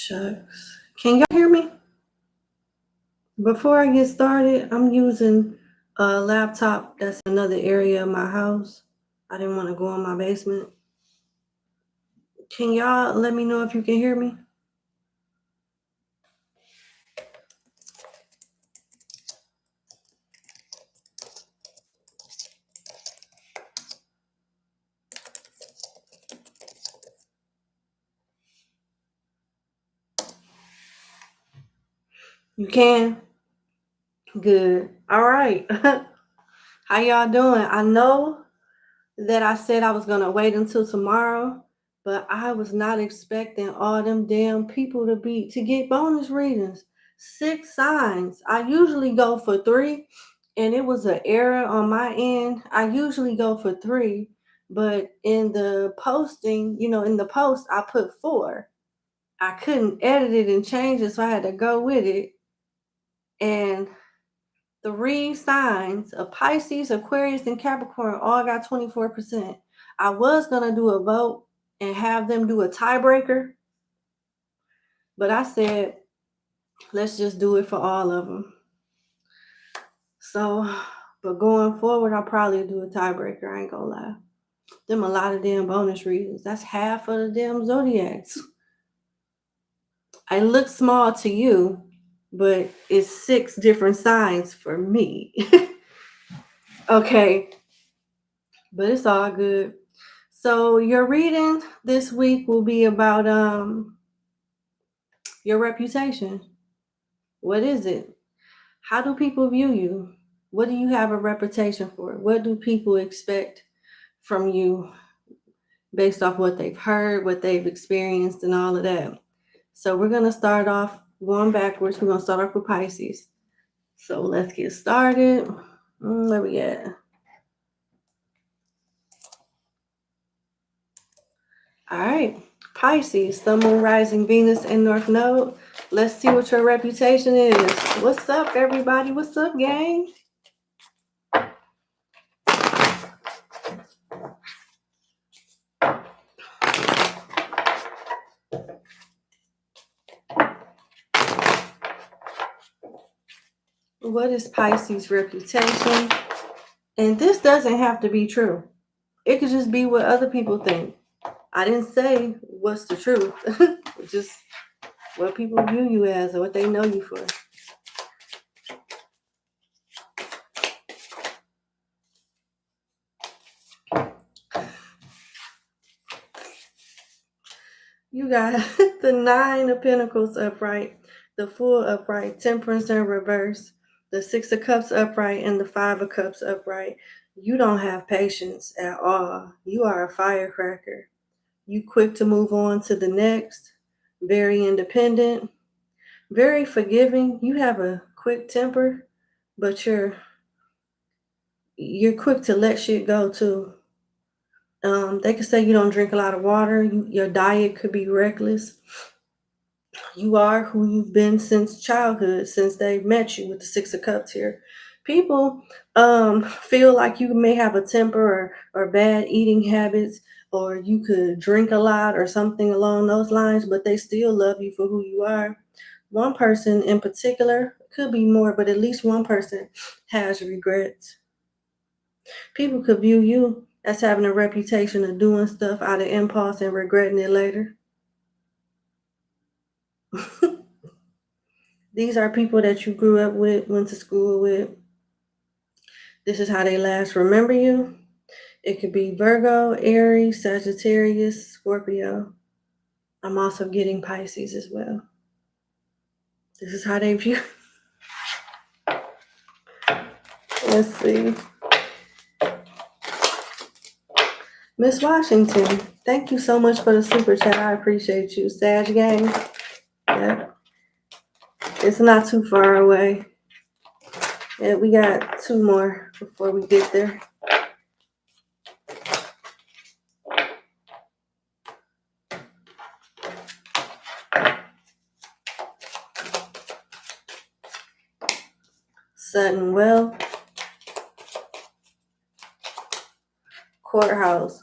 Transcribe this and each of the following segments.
Shucks. Can y'all hear me? Before I get started, I'm using a laptop that's in another area of my house. I didn't want to go in my basement. Can y'all let me know if you can hear me? You can? Good. All right. How y'all doing? I know that I said I was going to wait until tomorrow, but I was not expecting all them damn people to get bonus readings. 6 signs. I usually go for 3, and it was an error on my end. I usually go for 3, but in the posting, in the post, I put 4. I couldn't edit it and change it, so I had to go with it. And 3 signs of Pisces, Aquarius, and Capricorn all got 24%. I was going to do a vote and have them do a tiebreaker, but I said, let's just do it for all of them. So, but going forward, I'll probably do a tiebreaker. I ain't gonna lie. Them a lot of damn bonus readings. That's half of the damn zodiacs. I look small to you, but it's 6 different signs for me. Okay, but it's all good. So your reading this week will be about your reputation. What is it? How do people view you? What do you have a reputation for? What do people expect from you based off what they've heard, what they've experienced, and all of that? So we're going to start off going backwards. We're going to start off with Pisces. So let's get started. Where we at? All right. Pisces, Sun, Moon, Rising, Venus, and North Node. Let's see what your reputation is. What's up, everybody? What's up, gang? What is Pisces' reputation? And this doesn't have to be true. It could just be what other people think. I didn't say what's the truth. Just what people view you as or what they know you for. You got the 9 of Pentacles upright, the Fool upright, Temperance in reverse, the 6 of Cups upright, and the 5 of Cups upright. You don't have patience at all. You are a firecracker. You quick to move on to the next. Very independent. Very forgiving. You have a quick temper, but you're quick to let shit go too. They could say you don't drink a lot of water. Your diet could be reckless. You are who you've been since childhood, since they met you with the 6 of Cups here. People feel like you may have a temper or bad eating habits, or you could drink a lot or something along those lines, but they still love you for who you are. One person in particular, could be more, but at least one person has regrets. People could view you as having a reputation of doing stuff out of impulse and regretting it later. These are people that you grew up with, went to school with. This is how they last remember you. It could be Virgo, Aries, Sagittarius, Scorpio. I'm also getting Pisces as well. This is how they view. Let's see. Miss Washington, thank you so much for the super chat. I appreciate you. Sag gang. Yep. It's not too far away. Yeah, we got 2 more before we get there. Sudden wealth. Courthouse.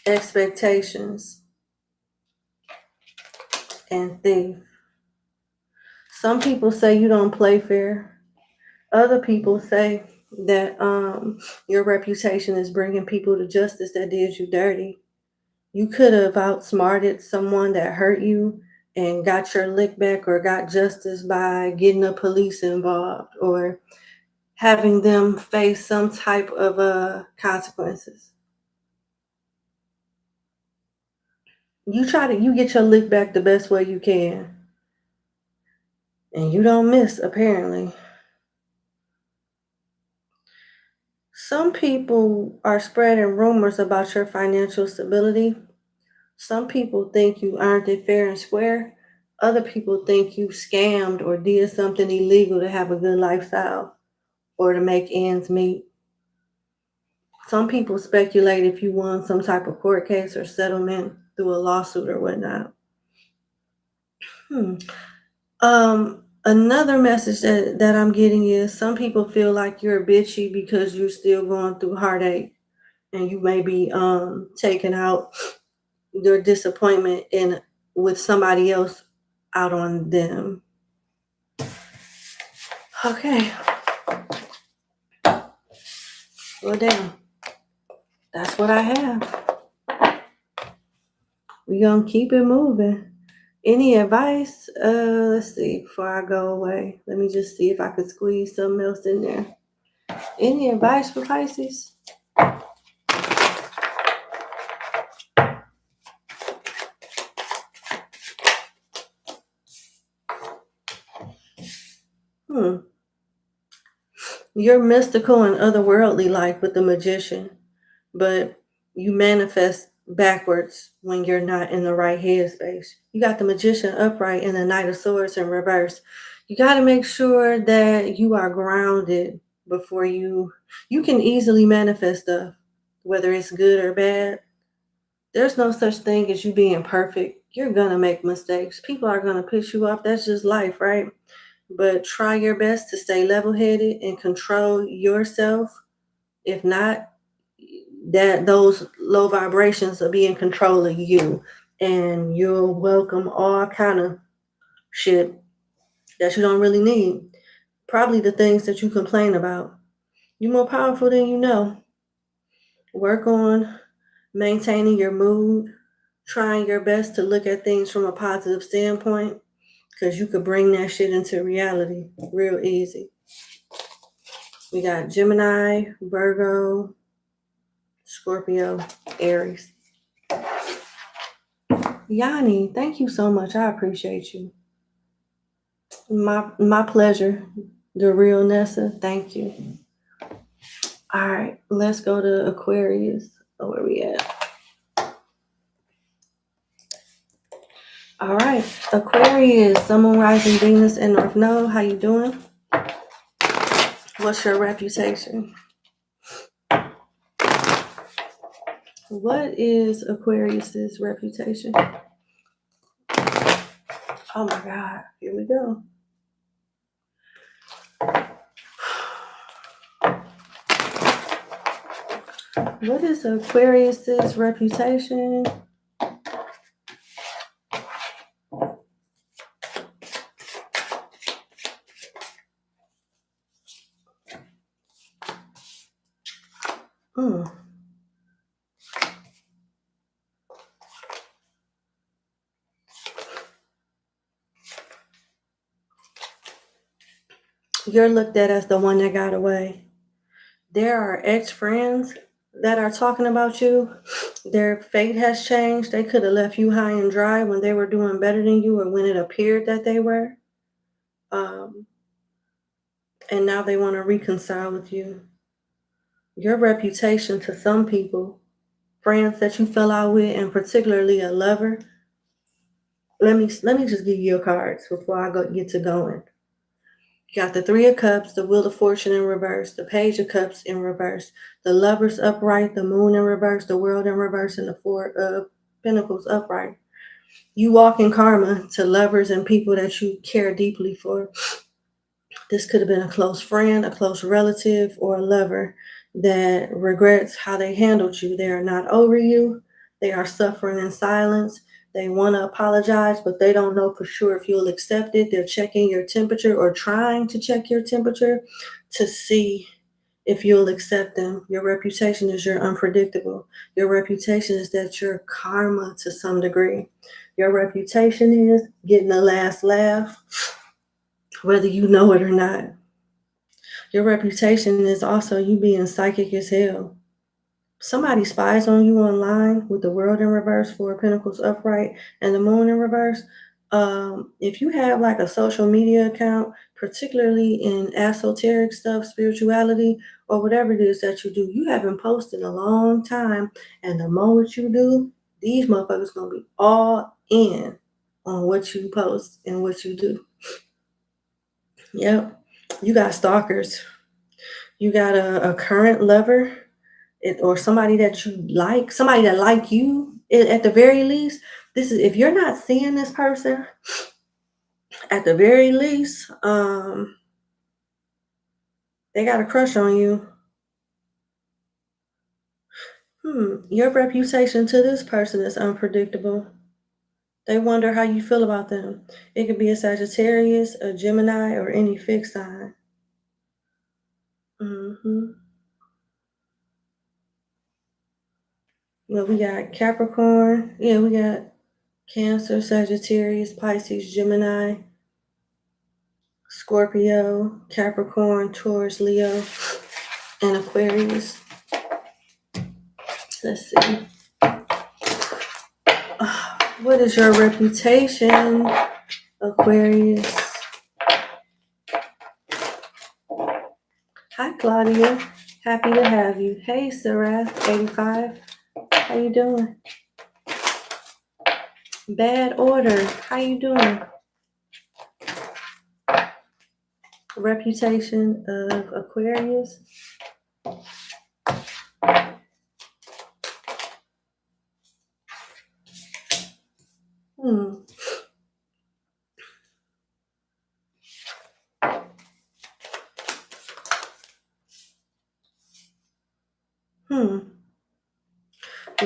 Expectations. and Thief. Some people say you don't play fair. Other people say that your reputation is bringing people to justice that did you dirty. You could have outsmarted someone that hurt you and got your lick back or got justice by getting the police involved or having them face some type of consequences. You get your lick back the best way you can. And you don't miss, apparently. Some people are spreading rumors about your financial stability. Some people think you earned it fair and square. Other people think you scammed or did something illegal to have a good lifestyle or to make ends meet. Some people speculate if you won some type of court case or settlement through a lawsuit or whatnot. Another message that I'm getting is some people feel like you're bitchy because you're still going through heartache and you may be taking out your disappointment with somebody else out on them. Okay. Well, damn. That's what I have. We're going to keep it moving. Any advice? Let's see, before I go away. Let me just see if I could squeeze something else in there. Any advice for Pisces? You're mystical and otherworldly like with the Magician, but you manifest backwards when you're not in the right headspace. You got the Magician upright and the Knight of Swords in reverse. You got to make sure that you are grounded before you can easily manifest stuff, whether it's good or bad. There's no such thing as you being perfect. You're going to make mistakes. People are going to piss you off. That's just life, right? But try your best to stay level-headed and control yourself. If not, that those low vibrations will be in control of you, and you'll welcome all kind of shit that you don't really need. Probably the things that you complain about. You're more powerful than you know. Work on maintaining your mood, trying your best to look at things from a positive standpoint, because you could bring that shit into reality real easy. We got Gemini, Virgo, Scorpio, Aries. Yanni, thank you so much. I appreciate you. My pleasure. The real Nessa, thank you. All right, let's go to Aquarius. Oh, where we at? All right, Aquarius, Sun, Moon, Rising, Venus, and North Node. How you doing? What's your reputation? What is Aquarius's reputation? Oh my God, here we go. What is Aquarius's reputation? You're looked at as the one that got away. There are ex-friends that are talking about you. Their fate has changed. They could have left you high and dry when they were doing better than you or when it appeared that they were. And now they want to reconcile with you. Your reputation to some people, friends that you fell out with, and particularly a lover. Let me just give you your cards before I get to going. You got the Three of Cups, the Wheel of Fortune in reverse, the Page of Cups in reverse, the Lovers upright, the Moon in reverse, the World in reverse, and the Four of Pentacles upright. You walk in karma to lovers and people that you care deeply for. This could have been a close friend, a close relative, or a lover that regrets how they handled you. They are not over you. They are suffering in silence. They want to apologize, but they don't know for sure if you'll accept it. They're checking your temperature or trying to check your temperature to see if you'll accept them. Your reputation is you're unpredictable. Your reputation is that you're karma to some degree. Your reputation is getting the last laugh, whether you know it or not. Your reputation is also you being psychic as hell. Somebody spies on you online with the world in reverse, Four of Pentacles upright, and the moon in reverse. If you have like a social media account, particularly in esoteric stuff, spirituality, or whatever it is that you do, you haven't posted a long time. And the moment you do, these motherfuckers gonna be all in on what you post and what you do. Yep. You got stalkers. You got a current lover. Or somebody that you like, somebody that like you at the very least. This is, if you're not seeing this person, at the very least, they got a crush on you. Your reputation to this person is unpredictable. They wonder how you feel about them. It could be a Sagittarius, a Gemini, or any fixed sign. Well, we got Capricorn. Yeah, we got Cancer, Sagittarius, Pisces, Gemini, Scorpio, Capricorn, Taurus, Leo, and Aquarius. Let's see. What is your reputation, Aquarius? Hi, Claudia. Happy to have you. Hey, Seraph, 85. How you doing? Bad Order. How you doing? Reputation of Aquarius.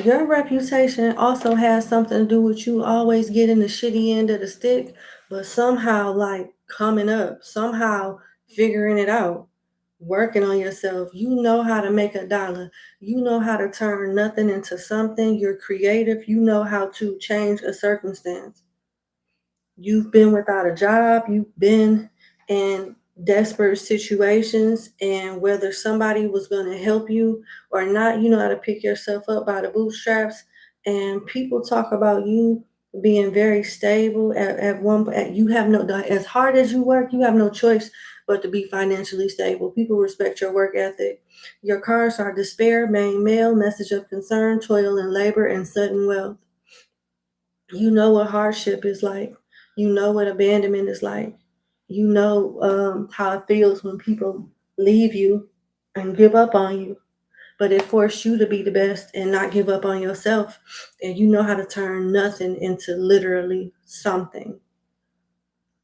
Your reputation also has something to do with you always getting the shitty end of the stick, but somehow like coming up, somehow figuring it out, working on yourself. You know how to make a dollar. You know how to turn nothing into something. You're creative. You know how to change a circumstance. You've been without a job. You've been in desperate situations, and whether somebody was going to help you or not, you know how to pick yourself up by the bootstraps. And people talk about you being very stable at one point. You have no, as hard as you work, you have no choice but to be financially stable. People respect your work ethic. Your cards are despair, main male, message of concern, toil and labor, and sudden wealth. You know what hardship is like. You know what abandonment is like. You know how it feels when people leave you and give up on you. But it forced you to be the best and not give up on yourself. And you know how to turn nothing into literally something.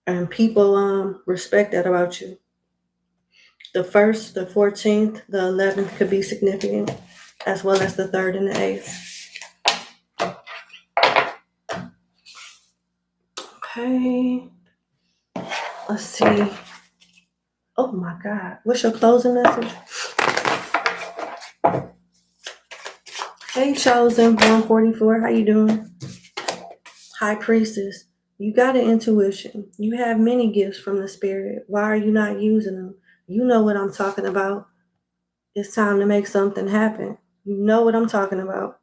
And people respect that about you. The 1st, the 14th, the 11th could be significant, as well as the 3rd and the 8th. Okay. Let's see. Oh my God. What's your closing message? Hey, Chosen 144. How you doing? High Priestess. You got an intuition. You have many gifts from the Spirit. Why are you not using them? You know what I'm talking about. It's time to make something happen. You know what I'm talking about.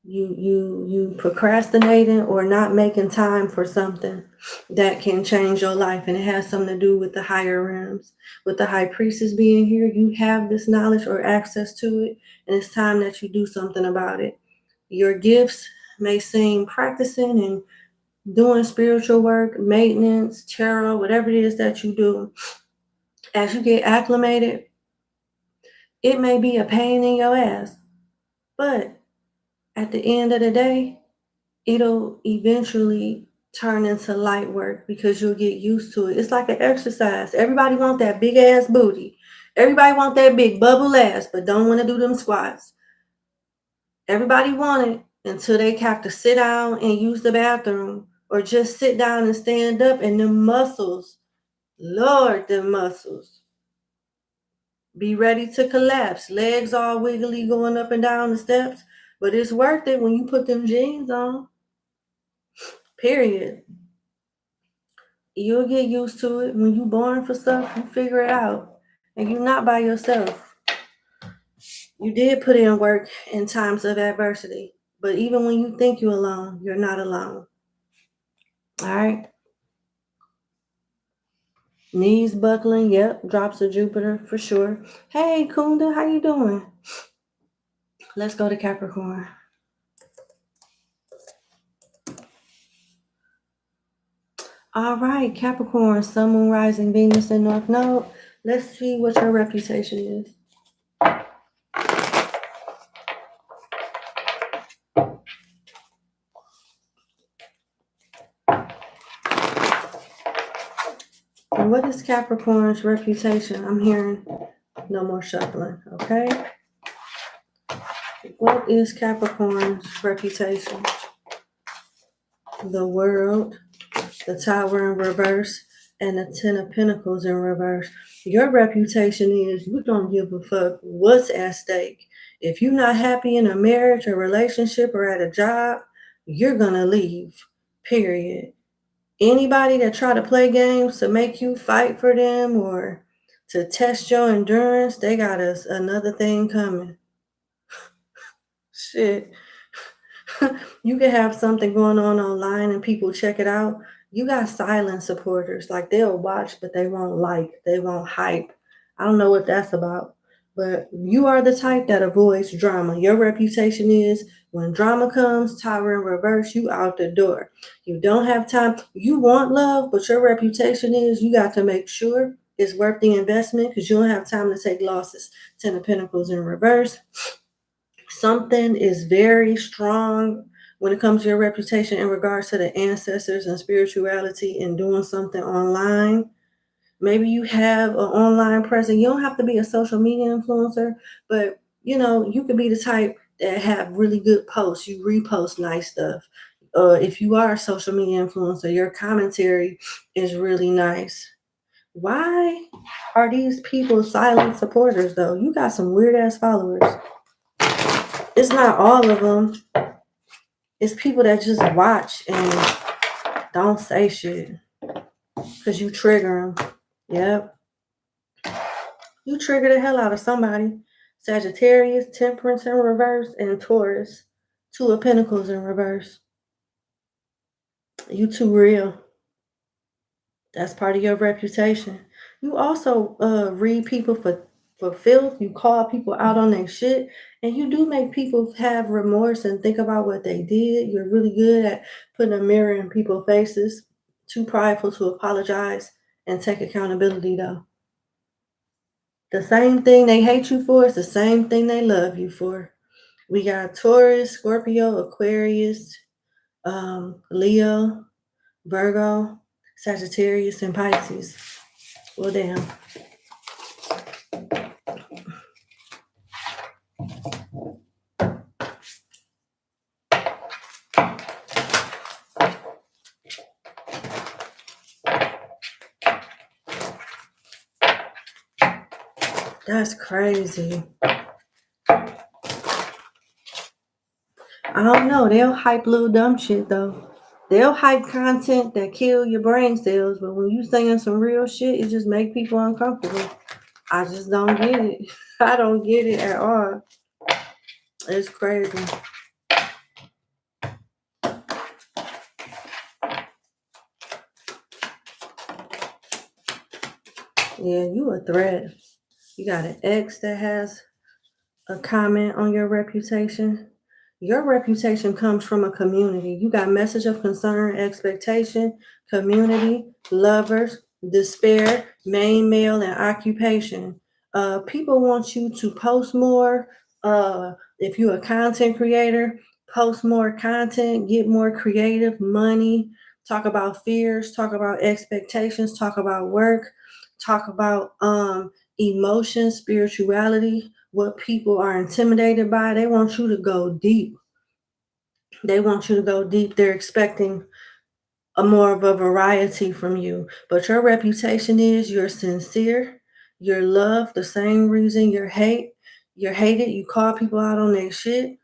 You procrastinating or not making time for something that can change your life, and it has something to do with the higher realms. With the High Priestess being here, you have this knowledge or access to it, and it's time that you do something about it. Your gifts may seem practicing and doing spiritual work, maintenance, tarot, whatever it is that you do. As you get acclimated, it may be a pain in your ass, but at the end of the day, it'll eventually turn into light work because you'll get used to it. It's like an exercise. Everybody want that big ass booty. Everybody want that big bubble ass, but don't want to do them squats. Everybody want it, until they have to sit down and use the bathroom, or just sit down and stand up, and the muscles, Lord, the muscles be ready to collapse. Legs all wiggly going up and down the steps, but it's worth it when you put them jeans on. Period. You'll get used to it. When you're born for stuff, you figure it out. And you're not by yourself. You did put in work in times of adversity. But even when you think you're alone, you're not alone. All right? Knees buckling, yep. Drops of Jupiter, for sure. Hey, Kunda, how you doing? Let's go to Capricorn. All right, Capricorn, Sun, Moon, Rising, Venus, and North Node. Let's see what your reputation is. And what is Capricorn's reputation? I'm hearing no more shuffling, okay? What is Capricorn's reputation? The World, the Tower in reverse, and the Ten of Pentacles in reverse. Your reputation is you don't give a fuck what's at stake. If you're not happy in a marriage or relationship or at a job, you're gonna leave, period. Anybody that try to play games to make you fight for them or to test your endurance, they got us another thing coming. Shit. You can have something going on online and people check it out. You got silent supporters. Like, they'll watch, but they won't like. They won't hype. I don't know what that's about. But you are the type that avoids drama. Your reputation is when drama comes, Tower in reverse, you out the door. You don't have time. You want love, but your reputation is you got to make sure it's worth the investment because you don't have time to take losses. Ten of Pentacles in reverse. Something is very strong when it comes to your reputation in regards to the ancestors and spirituality and doing something online. Maybe you have an online presence. You don't have to be a social media influencer, but you could be the type that have really good posts. You repost nice stuff. If you are a social media influencer, your commentary is really nice. Why are these people silent supporters though? You got some weird ass followers. It's not all of them. It's people that just watch and don't say shit because you trigger them. Yep. You trigger the hell out of somebody. Sagittarius, Temperance in reverse, and Taurus. Two of Pentacles in reverse. You too real. That's part of your reputation. You also read people for filth. You call people out on their shit. And you do make people have remorse and think about what they did. You're really good at putting a mirror in people's faces. Too prideful to apologize and take accountability, though. The same thing they hate you for is the same thing they love you for. We got Taurus, Scorpio, Aquarius, Leo, Virgo, Sagittarius, and Pisces. Well, damn. That's crazy. I don't know. They'll hype little dumb shit, though. They'll hype content that kill your brain cells, but when you saying some real shit, it just make people uncomfortable. I just don't get it. I don't get it at all. It's crazy. Yeah, you a threat. You got an ex that has a comment on your reputation. Your reputation comes from a community. You got message of concern, expectation, community, lovers, despair, main male, and occupation. People want you to post more. If you're a content creator, post more content, get more creative, money, talk about fears, talk about expectations, talk about work, talk about emotions, spirituality, what people are intimidated by. They want you to go deep. They want you to go deep. They're expecting a more of a variety from you. But your reputation is you're sincere, you're loved, the same reason you're hated. You call people out on their shit.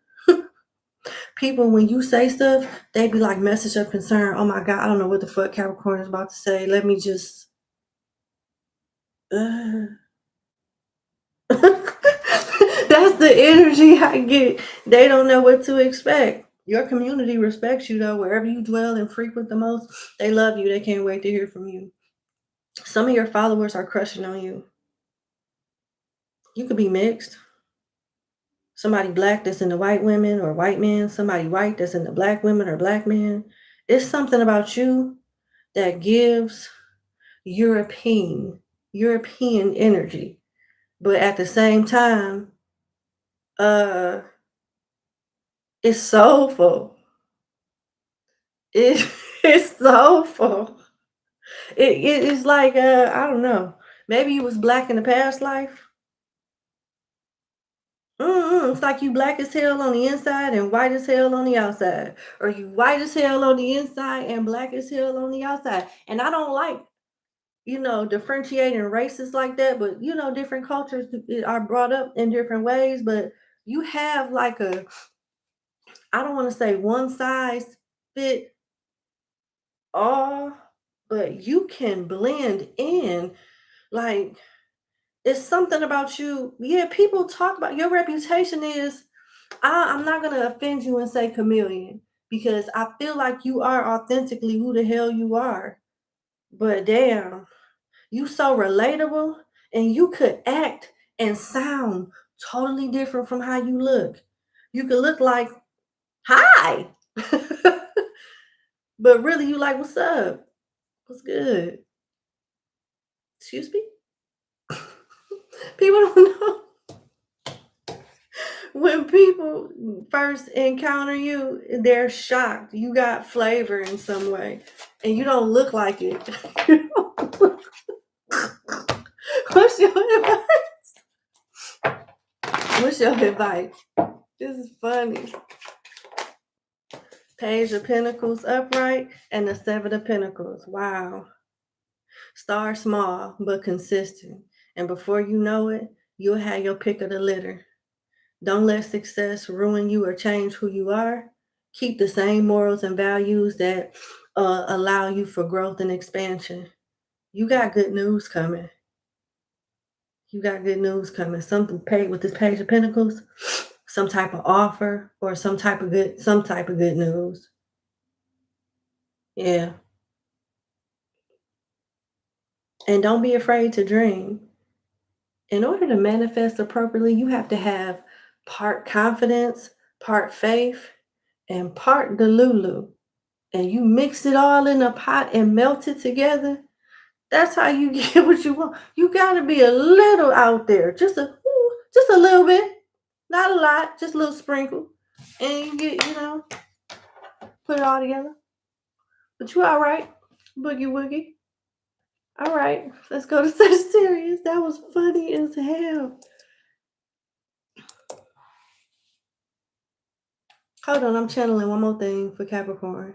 People, when you say stuff, they be like, message of concern. Oh my God, I don't know what the fuck Capricorn is about to say. Let me just. That's the energy I get. They don't know what to expect. Your community respects you though. Wherever you dwell and frequent the most, they love you. They can't wait to hear from you. Some of your followers are crushing on you. You could be mixed. Somebody black that's into white women or white men, somebody white that's into black women or black men. It's something about you that gives European energy. But at the same time, uh it's soulful. It's soulful. It is like I don't know. Maybe you was black in the past life. It's like you black as hell on the inside and white as hell on the outside, or you white as hell on the inside and black as hell on the outside. And I don't like, differentiating races like that, but different cultures are brought up in different ways. But you have like I don't want to say one size fit all, but you can blend in. Like, it's something about you. Yeah, people talk about your reputation is, I'm not going to offend you and say chameleon, because I feel like you are authentically who the hell you are. But damn, you so relatable, and you could act and sound totally different from how you look. You could look like, hi. But really you like, what's up? What's good? Excuse me? People don't know. When people first encounter you, they're shocked. You got flavor in some way, and you don't look like it. What's your advice? What's your advice? This is funny. Page of Pentacles upright and the Seven of Pentacles. Wow. Start small but consistent, and before you know it, you'll have your pick of the litter. Don't let success ruin you or change who you are. Keep the same morals and values that allow you for growth and expansion. You got good news coming. You got good news coming. Something paid with this Page of Pentacles, some type of offer or some type of good news. Yeah. And don't be afraid to dream. In order to manifest appropriately, you have to have part confidence, part faith, and part delulu. And you mix it all in a pot and melt it together. That's how you get what you want. You got to be a little out there, just a little bit, not a lot, just a little sprinkle, and you get, put it all together. But you all right, boogie woogie. All right, let's go to Sagittarius. That was funny as hell. Hold on, I'm channeling one more thing for Capricorn.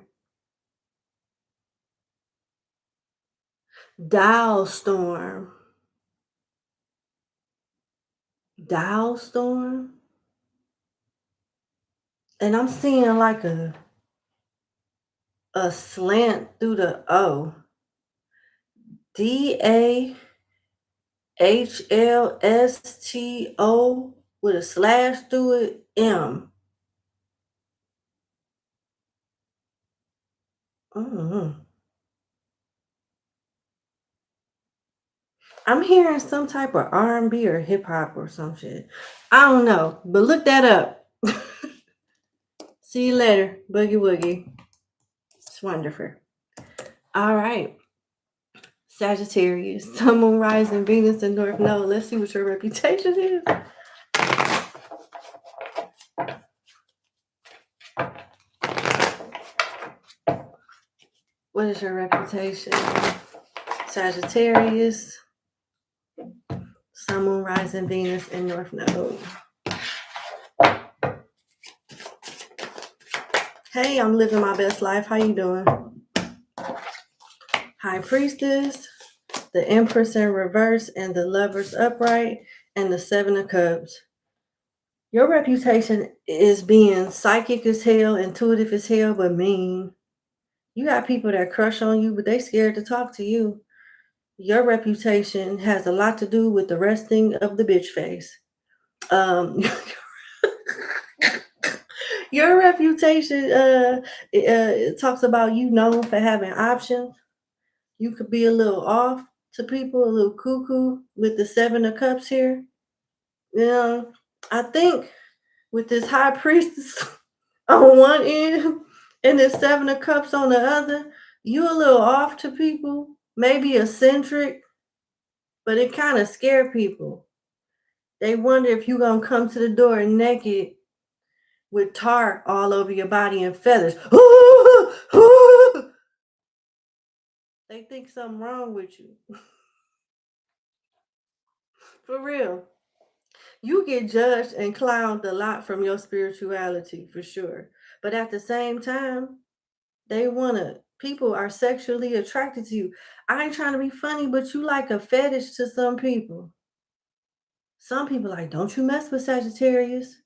Dial storm. And I'm seeing like a slant through the O. DAHLSTO with a slash through it, M. Mm-hmm. I'm hearing some type of R&B or hip hop or some shit. I don't know, but look that up. See you later, boogie woogie. It's wonderful. All right. Sagittarius, Sun, Moon, Rising, Venus, and North Node. Let's see what your reputation is. What is your reputation? Sagittarius, Sun, Moon, Rising, Venus, and North Node. Hey, I'm living my best life. How you doing? High Priestess, the Empress in reverse, and the Lovers upright, and the Seven of Cups. Your reputation is being psychic as hell, intuitive as hell, but mean. You got people that crush on you, but they scared to talk to you. Your reputation has a lot to do with the resting of the bitch face. Your reputation it talks about you known for having options. You could be a little off to people, a little cuckoo with the Seven of Cups here. You know, I think with this High Priestess on one end and this Seven of Cups on the other, you a little off to people, maybe eccentric, but it kind of scare people. They wonder if you gonna come to the door naked with tar all over your body and feathers. They think something wrong with you. For real. You get judged and clowned a lot from your spirituality, for sure. But at the same time, people are sexually attracted to you. I ain't trying to be funny, but you like a fetish to some people. Some people like, don't you mess with Sagittarius.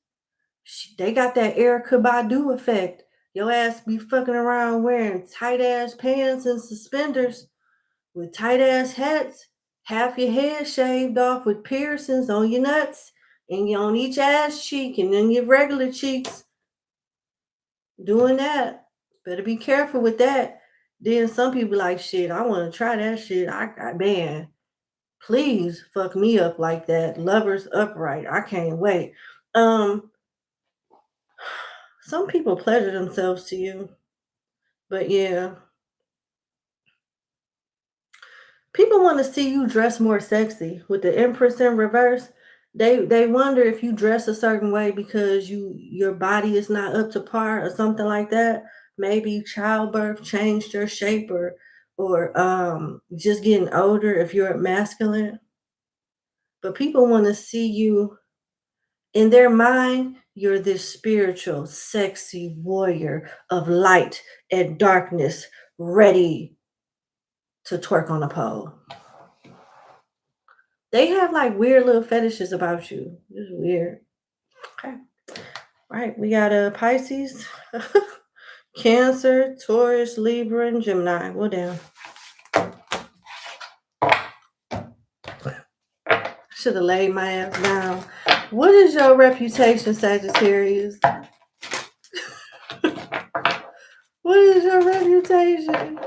They got that Erykah Badu effect. Your ass be fucking around wearing tight ass pants and suspenders with tight ass hats, half your head shaved off with piercings on your nuts and on each ass cheek and then your regular cheeks. Doing that. Better be careful with that. Then some people like, shit, I want to try that shit. Man, please fuck me up like that. Lovers upright. I can't wait. Some people pleasure themselves to you. But yeah. People want to see you dress more sexy. With the Empress in reverse, they wonder if you dress a certain way because your body is not up to par or something like that. Maybe childbirth changed your shape or just getting older if you're masculine. But people want to see you in their mind. You're this spiritual, sexy warrior of light and darkness, ready to twerk on a pole. They have like weird little fetishes about you. It's weird. Okay. Right. We got Pisces, Cancer, Taurus, Libra, and Gemini. Well, down. Should have laid my ass down. What is your reputation, Sagittarius? What is your reputation?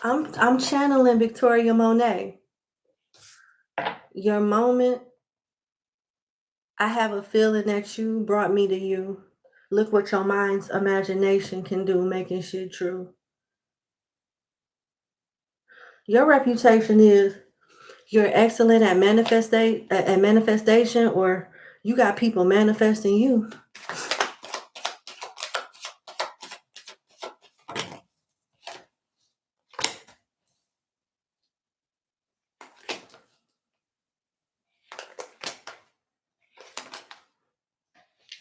I'm channeling Victoria Monet. Your moment, I have a feeling that you brought me to you. Look what your mind's imagination can do, making shit true. Your reputation is you're excellent at manifestation, or you got people manifesting you.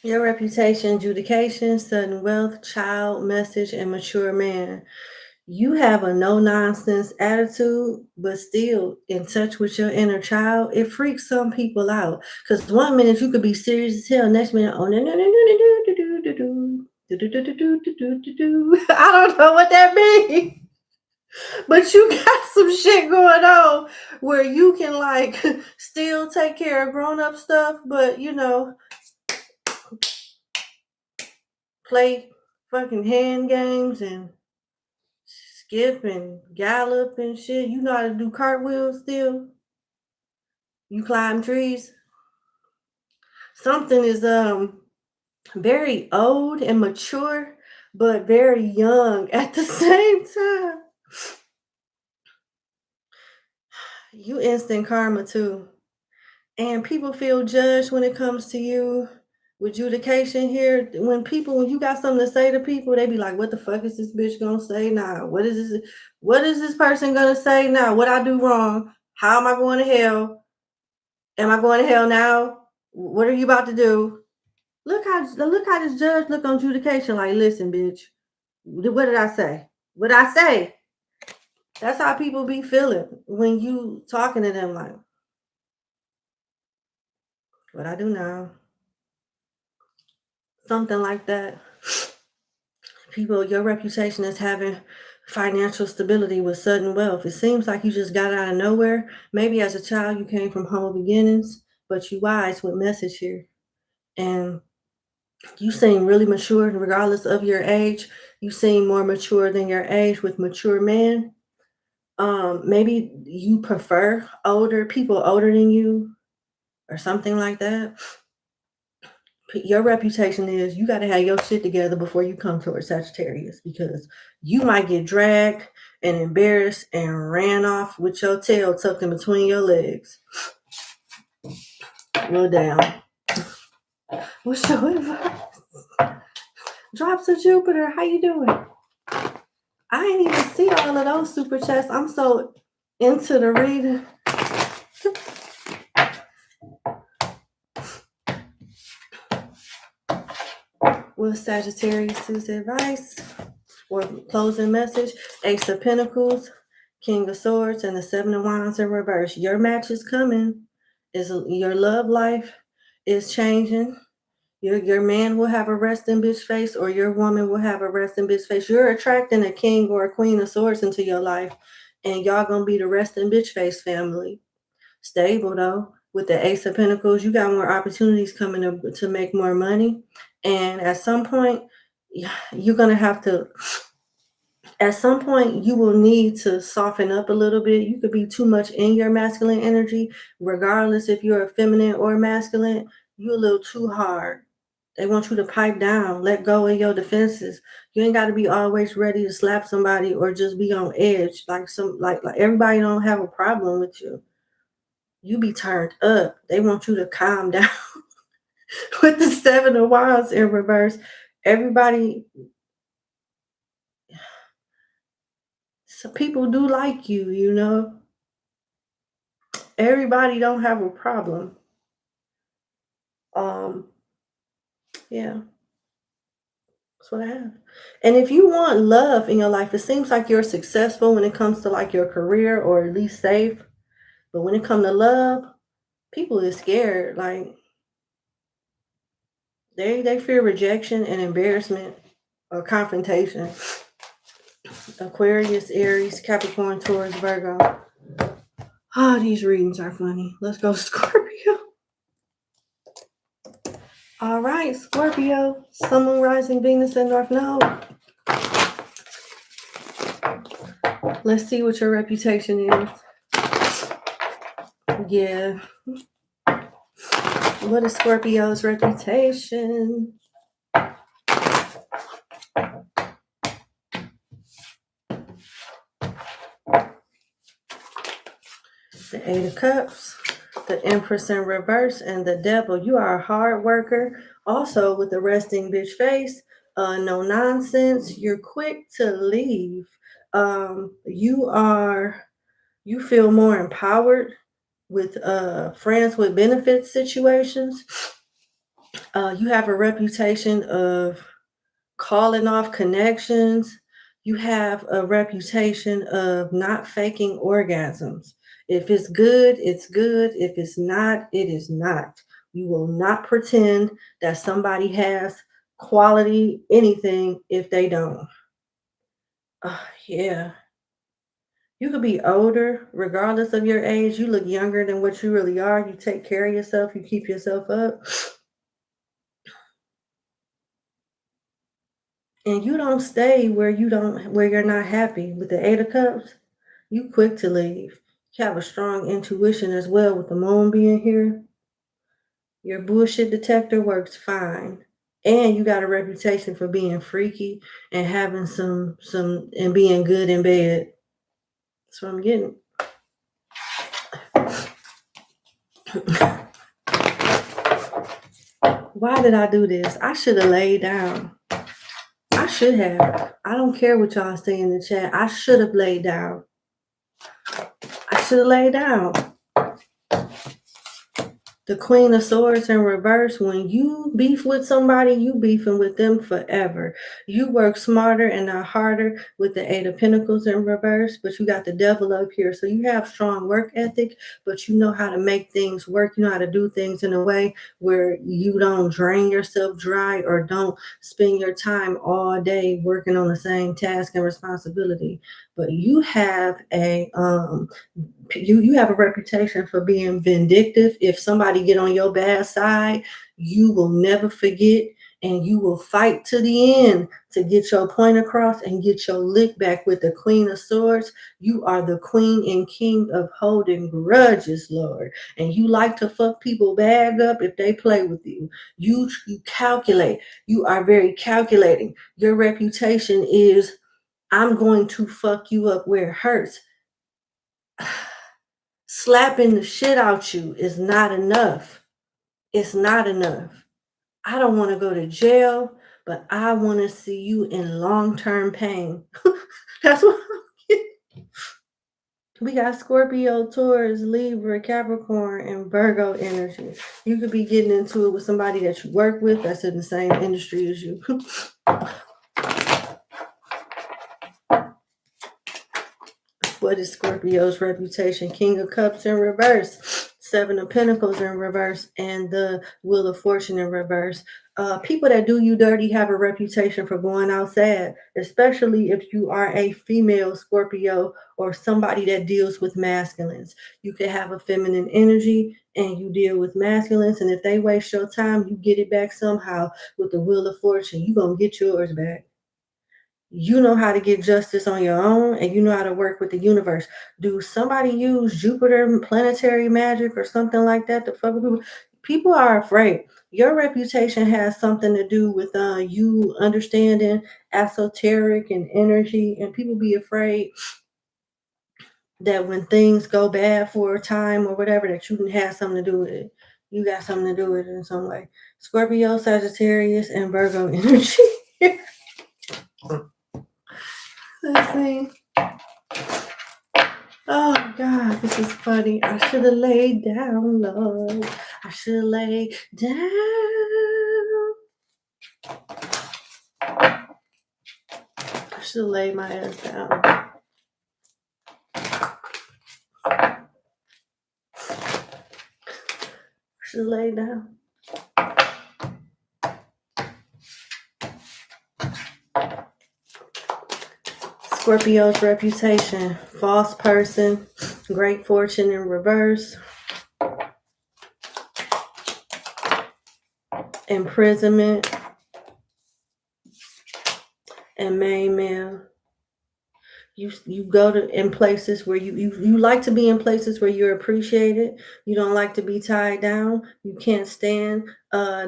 Your reputation, adjudication, sudden wealth, child, message, and mature man. You have a no-nonsense attitude, but still in touch with your inner child. It freaks some people out. Because one minute you could be serious as hell, next minute, oh, no, no, no, no, no, I don't know what that means. But you got some shit going on where you can like still take care of grown-up stuff, but play fucking hand games and skip and gallop and shit. You know how to do cartwheels still. You climb trees. Something is very old and mature, but very young at the same time. You instant karma too. And people feel judged when it comes to you. with adjudication here, when you got something to say to people, they be like, what the fuck is this bitch gonna say now? What is this person gonna say now? What I do wrong? How am I going to hell? Am I going to hell now? What are you about to do? Look how this judge look on adjudication like, listen, bitch, what did I say? What I say? That's how people be feeling when you talking to them like, what I do now? Something like that. People, your reputation is having financial stability with sudden wealth. It seems like you just got out of nowhere. Maybe as a child you came from humble beginnings, but you wise with message here. And you seem really mature regardless of your age. You seem more mature than your age with mature men. Maybe you prefer people older than you or something like that. Your reputation is you got to have your shit together before you come towards Sagittarius, because you might get dragged and embarrassed and ran off with your tail tucked in between your legs. Well, damn. What's your advice? Drops of Jupiter, how you doing? I ain't even see all of those super chats. I'm so into the reading. What's Sagittarius' advice or closing message? Ace of Pentacles, King of Swords, and the Seven of Wands in reverse. Your match is coming. Your love life is changing. Your man will have a resting bitch face, or your woman will have a resting bitch face. You're attracting a king or a queen of swords into your life, and y'all gonna be the resting bitch face family. Stable though. With the Ace of Pentacles, you got more opportunities coming to make more money. And at some point, you're gonna have to. At some point, you will need to soften up a little bit. You could be too much in your masculine energy, regardless if you're a feminine or masculine. You're a little too hard. They want you to pipe down, let go of your defenses. You ain't got to be always ready to slap somebody or just be on edge. Like everybody don't have a problem with you. You be turned up. They want you to calm down. With the Seven of Wands in reverse, everybody, so people do like you, you know. Everybody don't have a problem. Yeah. That's what I have. And if you want love in your life, it seems like you're successful when it comes to like your career, or at least safe. But when it comes to love, people is scared. Like they fear rejection and embarrassment or confrontation. Aquarius, Aries, Capricorn, Taurus, Virgo. Oh, these readings are funny. Let's go Scorpio. All right, Scorpio. Sun, Moon, Rising, Venus, and North Node. Let's see what your reputation is. Yeah. What is Scorpio's reputation? The Eight of Cups, the Empress in reverse, and the Devil. You are a hard worker. Also with the resting bitch face. No nonsense. You're quick to leave. You feel more empowered with friends with benefits situations. You have a reputation of calling off connections. You have a reputation of not faking orgasms. If it's good, it's good. If it's not, it is not. You will not pretend that somebody has quality anything if they don't. Yeah. You could be older, regardless of your age. You look younger than what you really are. You take care of yourself. You keep yourself up. And you don't stay where you're not happy. With the Eight of Cups, you quick to leave. You have a strong intuition as well with the moon being here. Your bullshit detector works fine. And you got a reputation for being freaky and having some and being good in bed. That's what I'm getting. Why did I do this? I should have laid down. I should have. I don't care what y'all say in the chat. I should have laid down. I should have laid down. The Queen of Swords in reverse. When you beef with somebody, you beefing with them forever. You work smarter and not harder with the Eight of Pentacles in reverse, but you got the Devil up here. So you have strong work ethic, but you know how to make things work. You know how to do things in a way where you don't drain yourself dry or don't spend your time all day working on the same task and responsibility. But you have you have a reputation for being vindictive. If somebody get on your bad side, you will never forget, and you will fight to the end to get your point across and get your lick back. With the Queen of Swords, you are the queen and king of holding grudges, Lord. And you like to fuck people bad up if they play with you. You calculate. You are very calculating. Your reputation is, I'm going to fuck you up where it hurts. Slapping the shit out you is not enough. It's not enough. I don't want to go to jail, but I want to see you in long-term pain. That's what I'm getting. We got Scorpio, Taurus, Libra, Capricorn, and Virgo energy. You could be getting into it with somebody that you work with that's in the same industry as you. What is Scorpio's reputation? King of Cups in reverse, Seven of Pentacles in reverse, and the Wheel of Fortune in reverse. People that do you dirty have a reputation for going out sad, especially if you are a female Scorpio or somebody that deals with masculines. You could have a feminine energy and you deal with masculines, and if they waste your time, you get it back somehow with the Wheel of Fortune. You're going to get yours back. You know how to get justice on your own, and you know how to work with the universe. Do somebody use Jupiter planetary magic or something like that to fuck with people? People are afraid. Your reputation has something to do with you understanding esoteric and energy, and people be afraid that when things go bad for a time or whatever, that you can have something to do with it. You got something to do with it in some way. Scorpio, Sagittarius, and Virgo energy. Let's see. Oh God, this is funny. I should have laid down, Lord. I should have laid down. I should have laid my ass down. I should have laid down. Scorpio's reputation: false person, great fortune in reverse, imprisonment, and main male. You go to in places where you like to be in places where you're appreciated. You don't like to be tied down. You can't stand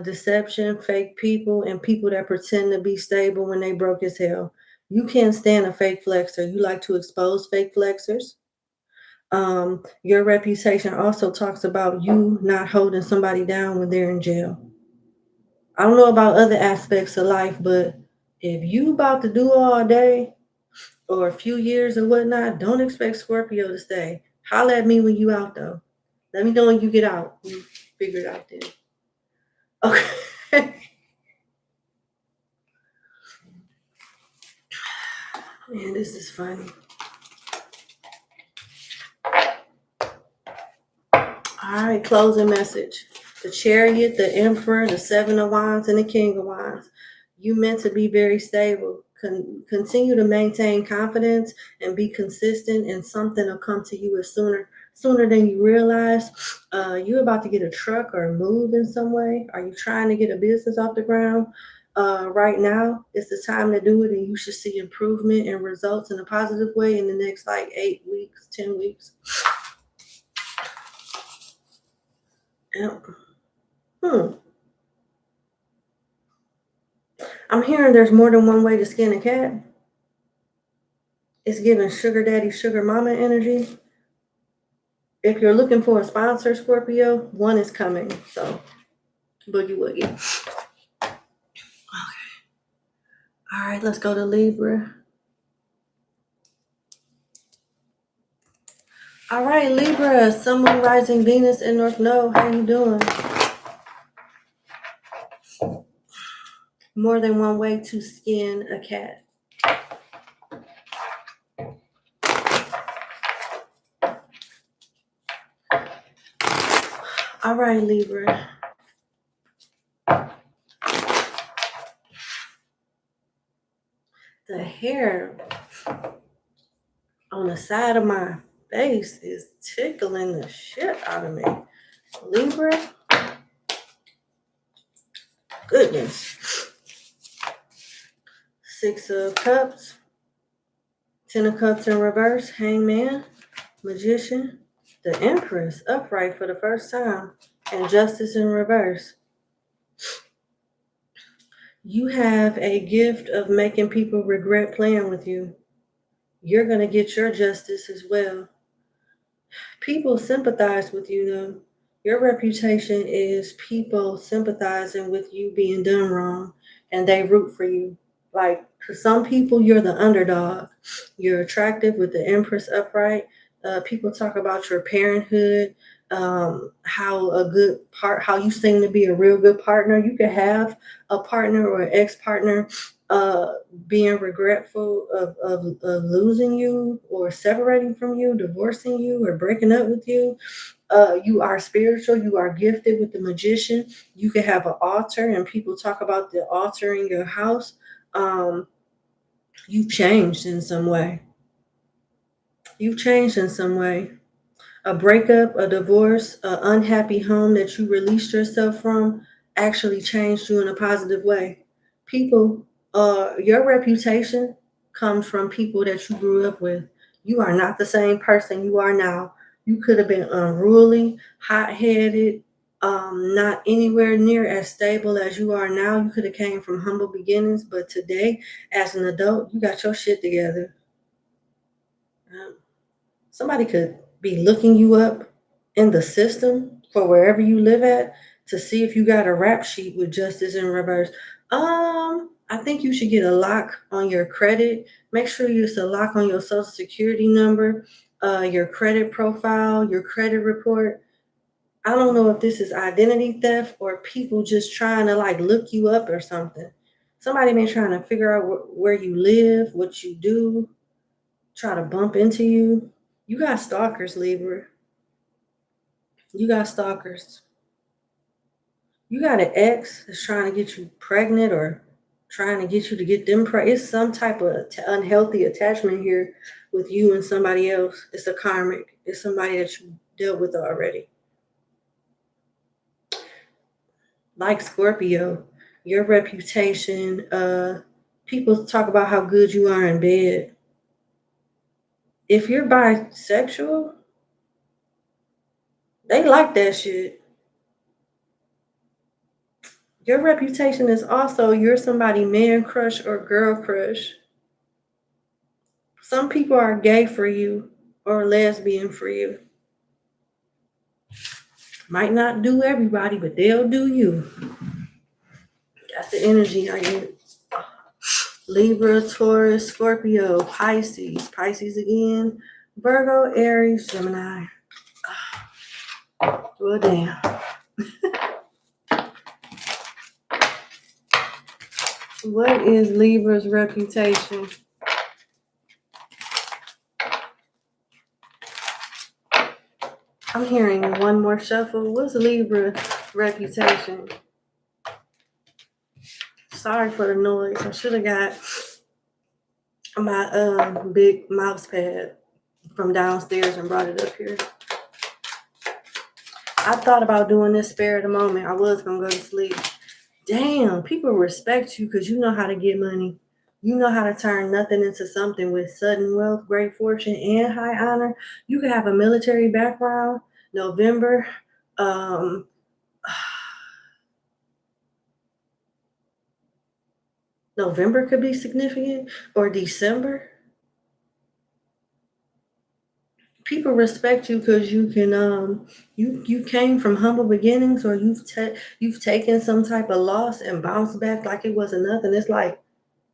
deception, fake people, and people that pretend to be stable when they broke as hell. You can't stand a fake flexer. You like to expose fake flexers. Your reputation also talks about you not holding somebody down when they're in jail. I don't know about other aspects of life, but if you about to do all day or a few years or whatnot, don't expect Scorpio to stay. Holla at me when you out though. Let me know when you get out. You figure it out then. Okay. Man, this is funny. All right, closing message. The Chariot, the Emperor, the Seven of Wands, and the King of Wands. You meant to be very stable. Continue to maintain confidence and be consistent, and something will come to you as sooner than you realize. You're about to get a truck or move in some way. Are you trying to get a business off the ground? Right now, it's the time to do it, and you should see improvement and results in a positive way in the next 8 weeks, 10 weeks. I'm hearing there's more than one way to skin a cat. It's giving sugar daddy, sugar mama energy. If you're looking for a sponsor, Scorpio, one is coming. So Boogie woogie. Okay. All right, let's go to Libra. All right, Libra, Sun, Moon, Rising, Venus in North Node. How you doing? More than one way to skin a cat. All right, Libra. The hair on the side of my face is tickling the shit out of me. Libra, goodness. 6 of Cups, 10 of Cups in reverse, Hangman, Magician, the Empress upright for the first time, and Justice in reverse. You have a gift of making people regret playing with you. You're going to get your justice as well. People sympathize with you, though. Your reputation is people sympathizing with you being done wrong, and they root for you. Like, for some people, you're the underdog. You're attractive with the Empress upright. People talk about your parenthood, how you seem to be a real good partner. You could have a partner or an ex-partner being regretful of losing you or separating from you, divorcing you, or breaking up with you. You are spiritual. You are gifted with the Magician. You can have an altar, and people talk about the altar in your house. You've changed in some way. You've changed in some way. A breakup, a divorce, an unhappy home that you released yourself from actually changed you in a positive way. People, your reputation comes from people that you grew up with. You are not the same person you are now. You could have been unruly, hot-headed, not anywhere near as stable as you are now. You could have came from humble beginnings, but today, as an adult, you got your shit together. Somebody could be looking you up in the system for wherever you live at to see if you got a rap sheet with justice in reverse. I think you should get a lock on your credit. Make sure it's a lock on your social security number, your credit profile, your credit report. I don't know if this is identity theft or people just trying to like look you up or something. Somebody may trying to figure out where you live, what you do, try to bump into you. You got stalkers, Libra. You got stalkers. You got an ex that's trying to get you pregnant or trying to get you to get them pregnant. It's some type of unhealthy attachment here with you and somebody else. It's a karmic. It's somebody that you dealt with already. Like Scorpio, your reputation, people talk about how good you are in bed. If you're bisexual, they like that shit. Your reputation is also you're somebody man crush or girl crush. Some people are gay for you or lesbian for you. Might not do everybody, but they'll do you. That's the energy I get. Libra, Taurus, Scorpio, Pisces. Pisces again. Virgo, Aries, Gemini. Well, damn. What is Libra's reputation? I'm hearing one more shuffle. What's Libra's reputation? Sorry for the noise. I should have got my big mouse pad from downstairs and brought it up here. I thought about doing this spare of the moment. I was going to go to sleep. Damn, people respect you because you know how to get money. You know how to turn nothing into something with sudden wealth, great fortune, and high honor. You could have a military background. November. November could be significant, or December. People respect you because you can you came from humble beginnings, or you've taken some type of loss and bounced back like it wasn't nothing. It's like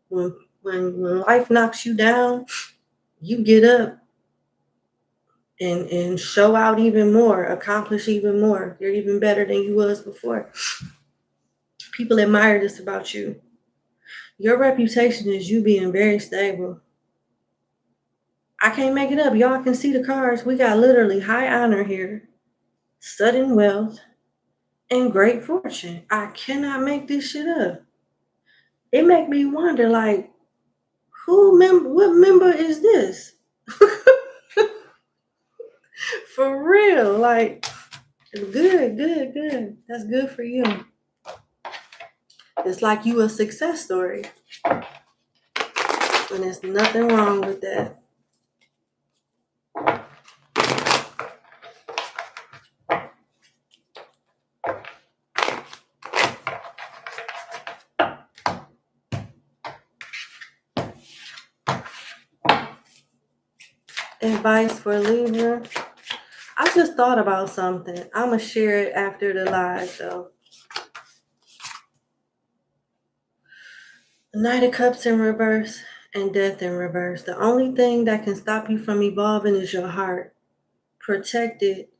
when when life knocks you down, you get up and show out even more, accomplish even more. You're even better than you was before. People admire this about you. Your reputation is you being very stable. I can't make it up. Y'all can see the cards. We got literally high honor here, sudden wealth, and great fortune. I cannot make this shit up. It make me wonder, like, what member is this? For real, like, good. That's good for you. It's like you a success story. And there's nothing wrong with that. Advice for Libra. I just thought about something. I'm going to share it after the live, though. Knight of Cups in reverse and Death in reverse. The only thing that can stop you from evolving is your heart. Protect it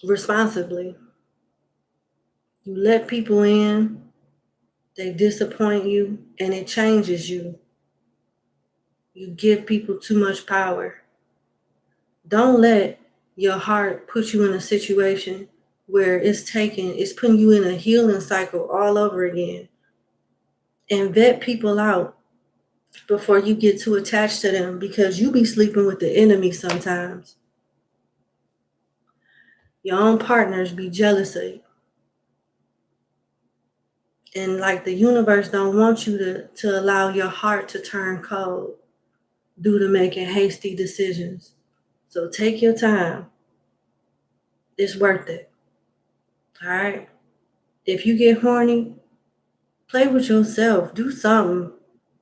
responsibly. You let people in, they disappoint you, and it changes you. You give people too much power. Don't let your heart put you in a situation where it's putting you in a healing cycle all over again. And vet people out before you get too attached to them, because you be sleeping with the enemy sometimes. Your own partners be jealous of you. And like the universe don't want you to allow your heart to turn cold due to making hasty decisions. So take your time. It's worth it. All right? If you get horny, play with yourself. Do something.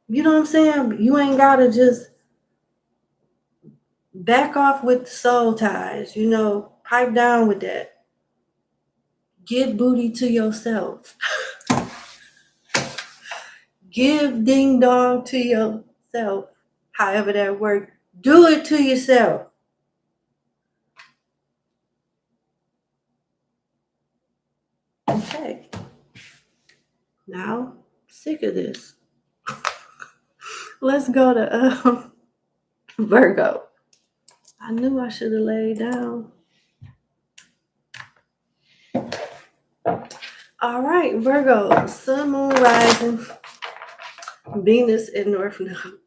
You know what I'm saying? You ain't got to just back off with the soul ties. Pipe down with that. Give booty to yourself. Give ding dong to yourself. However that works. Do it to yourself. Okay. Now, sick of this. Let's go to Virgo. I knew I should have laid down. All right, Virgo. Sun, moon, rising. Venus in North Node.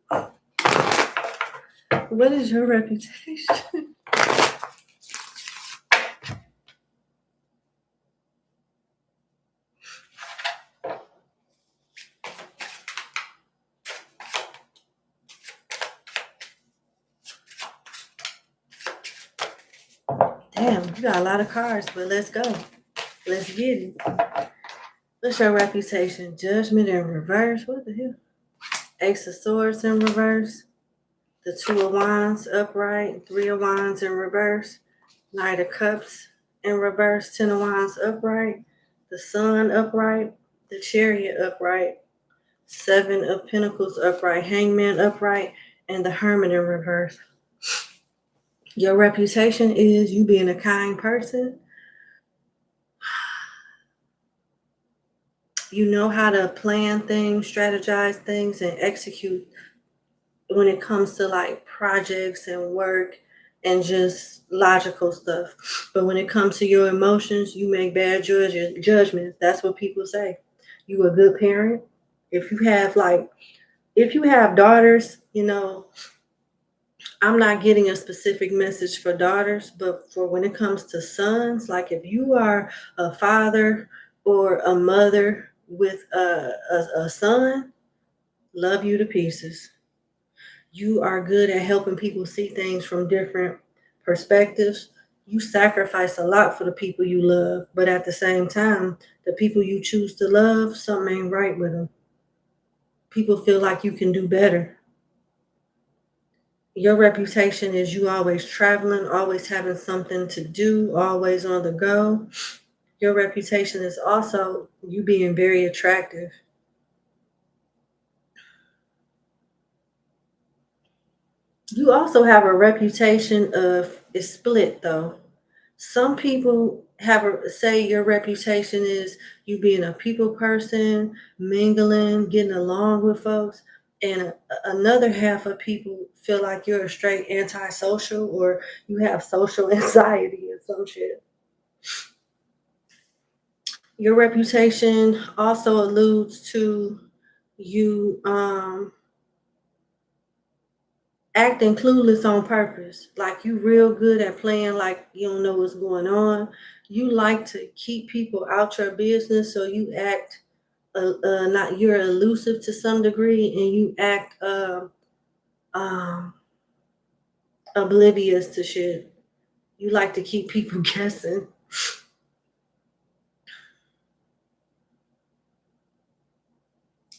What is your reputation? Damn, you got a lot of cards, but let's go. Let's get it. What's your reputation? Judgment in reverse. What the hell? Ace of Swords in reverse. The Two of Wands upright. Three of Wands in reverse. Knight of Cups in reverse. Ten of Wands upright. The Sun upright. The Chariot upright. Seven of Pentacles upright. Hangman upright. And the Hermit in reverse. Your reputation is you being a kind person. You know how to plan things, strategize things, and execute when it comes to like projects and work and just logical stuff. But when it comes to your emotions, you make bad judgments. That's what people say. You a good parent. If you have daughters, I'm not getting a specific message for daughters, but for when it comes to sons, like if you are a father or a mother with a son, love you to pieces. You are good at helping people see things from different perspectives. You sacrifice a lot for the people you love, but at the same time, the people you choose to love, something ain't right with them. People feel like you can do better. Your reputation is you always traveling, always having something to do, always on the go. Your reputation is also you being very attractive. You also have a reputation of it's split though. Some people say your reputation is you being a people person, mingling, getting along with folks, and another half of people feel like you're a straight antisocial or you have social anxiety or some shit. Your reputation also alludes to you acting clueless on purpose. Like you real good at playing like you don't know what's going on. You like to keep people out your business, so you act not you're elusive to some degree, and you act um, oblivious to shit. You like to keep people guessing.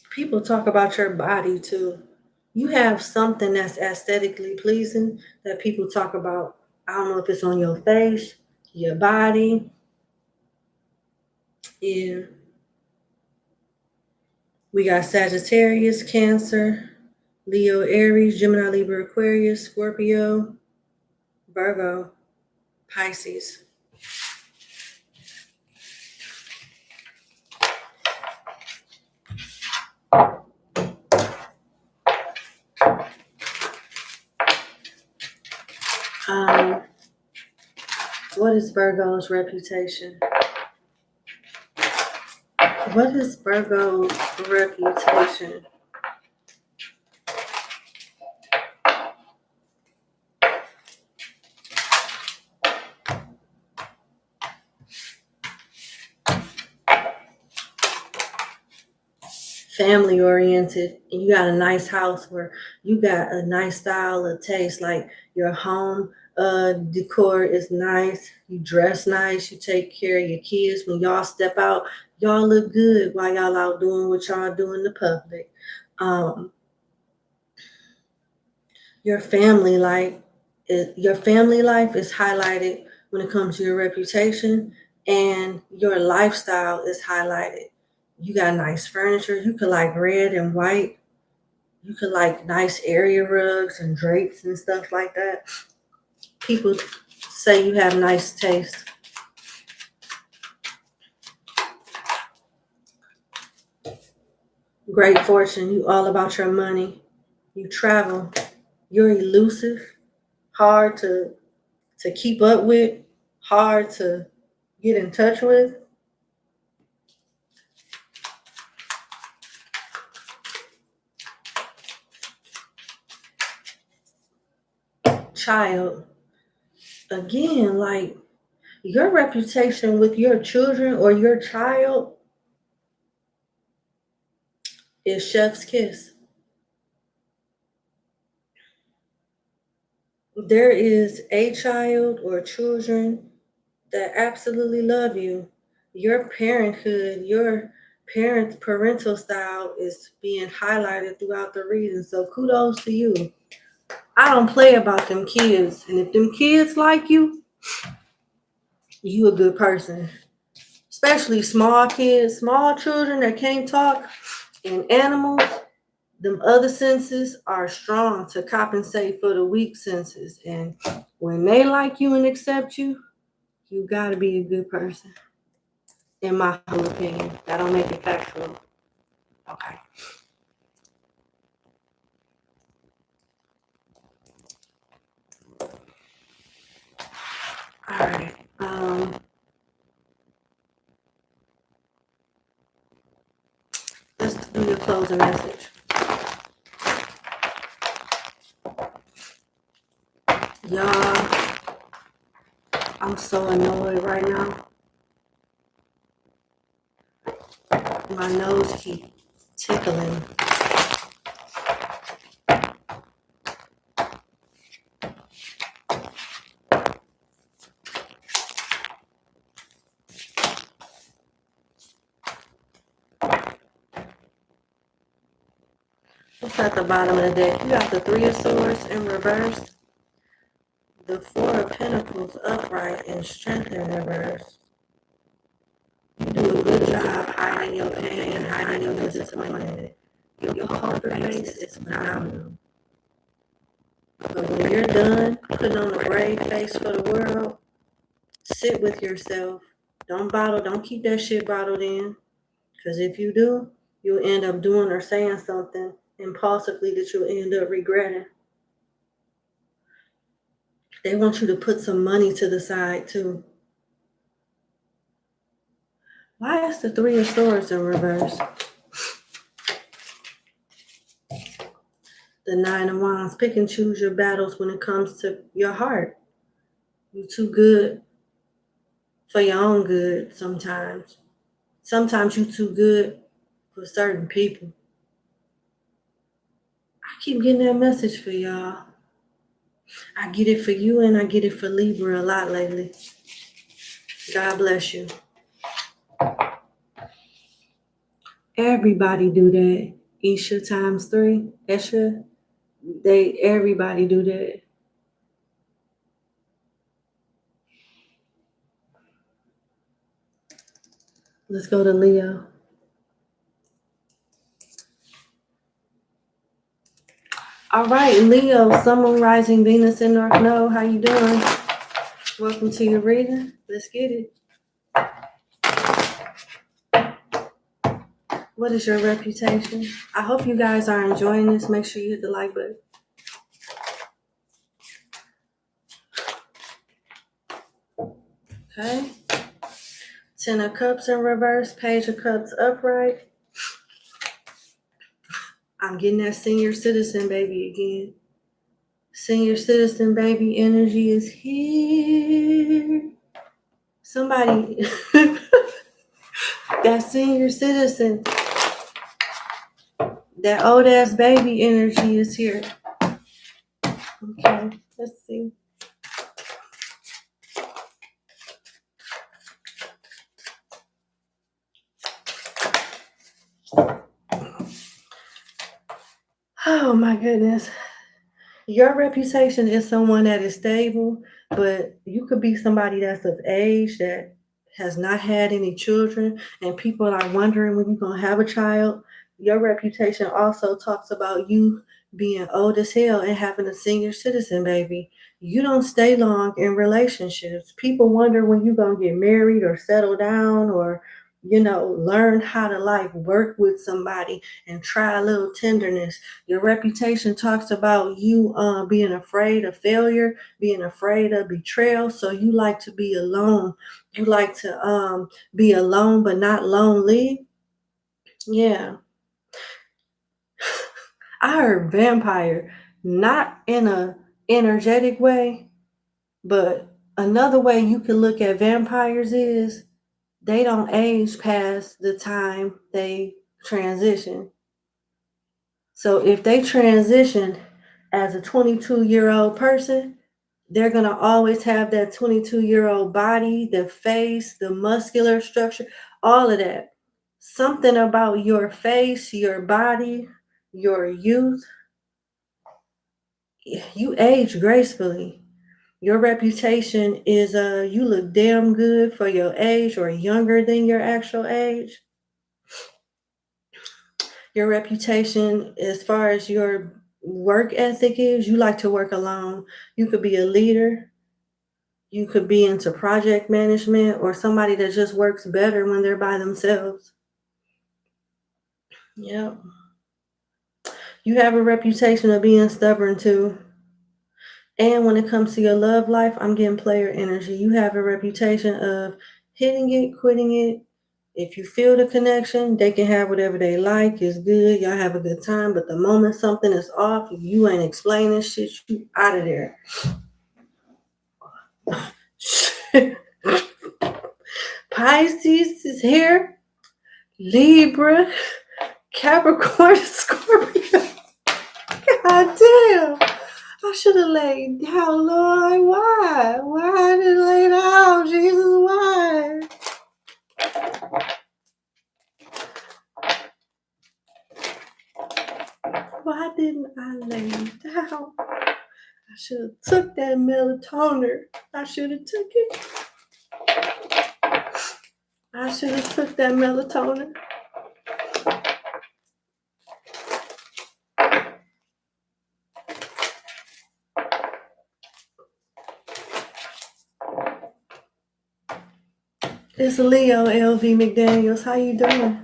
People talk about your body too. You have something that's aesthetically pleasing that people talk about. I don't know if it's on your face, your body. Yeah. We got Sagittarius, Cancer, Leo, Aries, Gemini, Libra, Aquarius, Scorpio, Virgo, Pisces. Um, what is Virgo's reputation? What is Virgo's reputation? Family oriented, and you got a nice house where you got a nice style of taste, like your home decor is nice, you dress nice, you take care of your kids. When y'all step out, y'all look good while y'all out doing what y'all do in the public. um, your family life your family life is highlighted when it comes to your reputation, and your lifestyle is highlighted. You got nice furniture. You could like red and white. You could like nice area rugs and drapes and stuff like that. People say you have nice taste. Great fortune. You all about your money. You travel. You're elusive, hard to keep up with, hard to get in touch with. Child. Again, like your reputation with your children or your child is chef's kiss. There is a child or children that absolutely love you. Your parenthood, your parental style is being highlighted throughout the reading. So kudos to you. I don't play about them kids. And if them kids like you a good person. Especially small kids, small children that can't talk, and animals. Them other senses are strong to compensate for the weak senses. And when they like you and accept you, you gotta be a good person. In my humble opinion. That don't make it factual. Okay. All right. Let's do your closing message. Y'all, I'm so annoyed right now. My nose keeps tickling. What's at the bottom of the deck? You got the Three of Swords in reverse, the Four of Pentacles upright, and Strength in reverse. You do a good job hiding your pain, hiding your disappointment. Your poker face is phenomenal. But when you're done putting on a brave face for the world, sit with yourself. Don't keep that shit bottled in. Because if you do, you'll end up doing or saying something impulsively that you'll end up regretting. They want you to put some money to the side too. Why is the Three of Swords in reverse? The Nine of Wands. Pick and choose your battles when it comes to your heart. You're too good for your own good sometimes. Sometimes you're too good for certain people. I keep getting that message for y'all. I get it for you and I get it for Libra a lot lately. God bless you. Everybody do that. Isha times 3. Esha. Everybody do that. Let's go to Leo. All right, Leo, Sun, Moon, Rising, Venus in North Node. How you doing? Welcome to your reading. Let's get it. What is your reputation? I hope you guys are enjoying this. Make sure you hit the like button. Okay. 10 of Cups in reverse, Page of Cups upright. I'm getting that senior citizen baby again. Senior citizen baby energy is here. Somebody, that senior citizen, that old ass baby energy is here. Okay, let's see. Oh my goodness. Your reputation is someone that is stable, but you could be somebody that's of age that has not had any children, and people are wondering when you're going to have a child. Your reputation also talks about you being old as hell and having a senior citizen baby. You don't stay long in relationships. People wonder when you're going to get married or settle down or, learn how to work with somebody and try a little tenderness. Your reputation talks about you being afraid of failure, being afraid of betrayal. So you like to be alone. You like to be alone but not lonely. Yeah. I heard vampire, not in a energetic way, but another way you can look at vampires is they don't age past the time they transition. So if they transition as a 22-year-old person, they're going to always have that 22-year-old body, the face, the muscular structure, all of that. Something about your face, your body, your youth, you age gracefully. Your reputation is you look damn good for your age or younger than your actual age. Your reputation as far as your work ethic is, you like to work alone. You could be a leader. You could be into project management or somebody that just works better when they're by themselves. Yep. You have a reputation of being stubborn too. And when it comes to your love life, I'm getting player energy. You have a reputation of hitting it, quitting it. If you feel the connection, they can have whatever they like. It's good. Y'all have a good time. But the moment something is off, if you ain't explaining shit, you out of there. Pisces is here. Libra, Capricorn, Scorpio. God damn. I should have laid down, Lord. Why? Why did I lay down? Jesus, why? why didn't I lay down? I should have took that melatonin. I should have took it. I should have took that melatonin. It's Leo, LV McDaniels. How you doing?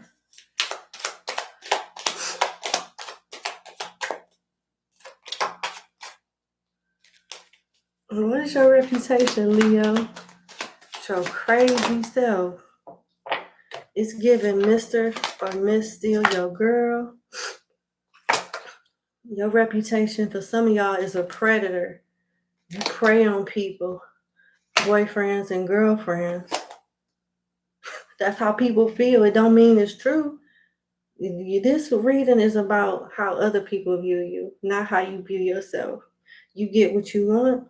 What is your reputation, Leo? Your crazy self. It's giving Mr. or Miss Steal Your Girl. Your reputation for some of y'all is a predator. You prey on people, boyfriends and girlfriends. That's how people feel. It don't mean it's true. This reading is about how other people view you, not how you view yourself. You get what you want.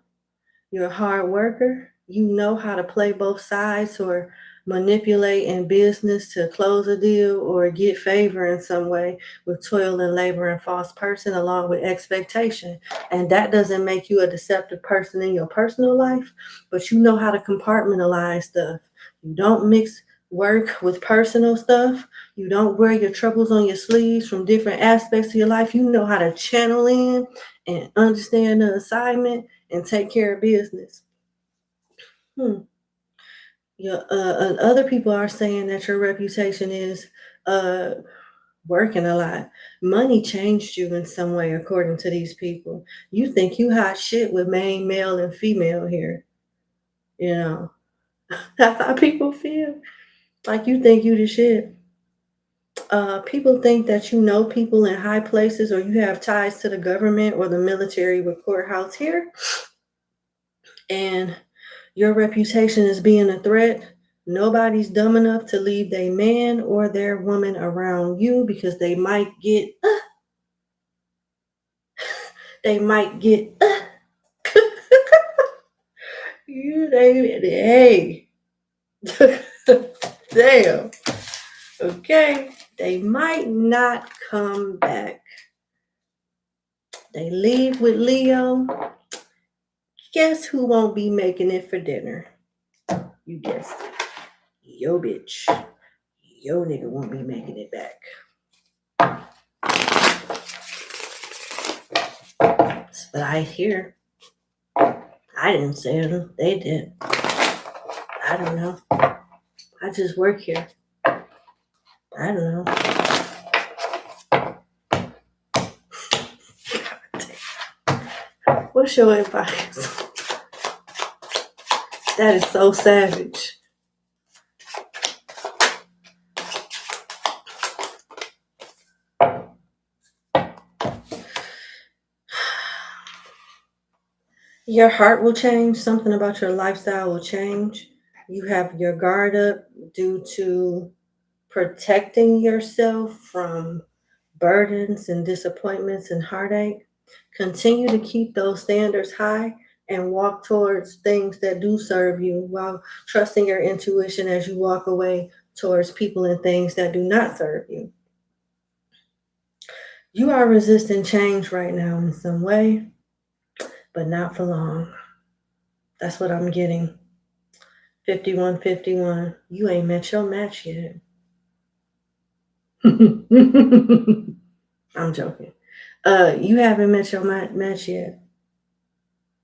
You're a hard worker. You know how to play both sides or manipulate in business to close a deal or get favor in some way with toil and labor and false person along with expectation. And that doesn't make you a deceptive person in your personal life, but you know how to compartmentalize stuff. You don't mix work with personal stuff. You don't wear your troubles on your sleeves from different aspects of your life. You know how to channel in and understand the assignment and take care of business. Other people are saying that your reputation is working a lot. Money changed you in some way, according to these people. You think you hot shit with main male and female here. You know, that's how people feel. Like you think you the shit. People think that you know people in high places or you have ties to the government or the military with courthouse here. And your reputation is being a threat. Nobody's dumb enough to leave their man or their woman around you because they might get you hey damn. Okay, they might not come back. They leave with Leo. Guess who won't be making it for dinner? You guessed it. Yo bitch. Yo nigga won't be making it back. But I hear. I didn't say it. They did. I don't know. I just work here. I don't know. What's your advice? That is so savage. Your heart will change. Something about your lifestyle will change. You have your guard up due to protecting yourself from burdens and disappointments and heartache. Continue to keep those standards high and walk towards things that do serve you while trusting your intuition as you walk away towards people and things that do not serve you. You are resisting change right now in some way, but not for long. That's what I'm getting. 5151. You ain't met your match yet. I'm joking. You haven't met your match yet.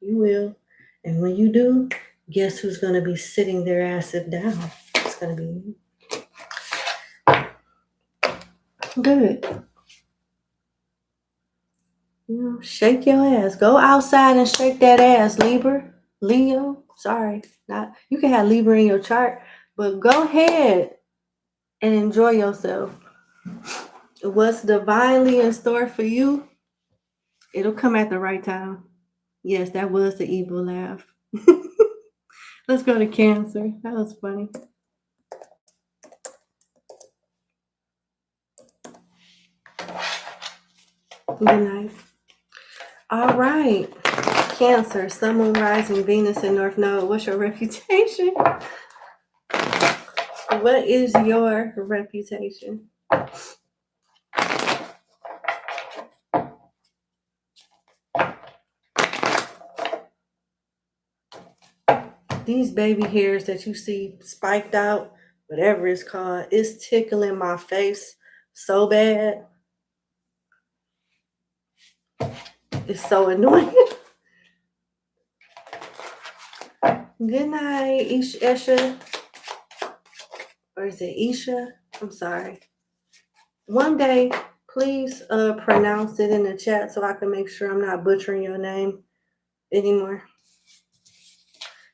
You will. And when you do, guess who's going to be sitting their ass down? It's going to be you. Good. You know, shake your ass. Go outside and shake that ass, Libra. Leo. Sorry. Not you can have Libra in your chart, but go ahead and enjoy yourself. What's divinely in store for you, it'll come at the right time. Yes, that was the evil laugh. Let's go to Cancer. That was funny. Good night. All right. Cancer, Sun, Moon, Rising, Venus, and North Node. What's your reputation? What is your reputation? these baby hairs that you see spiked out, whatever it's called, it's tickling my face so bad. It's so annoying. Good night, Esha. Or is it Isha? I'm sorry. One day, please pronounce it in the chat so I can make sure I'm not butchering your name anymore.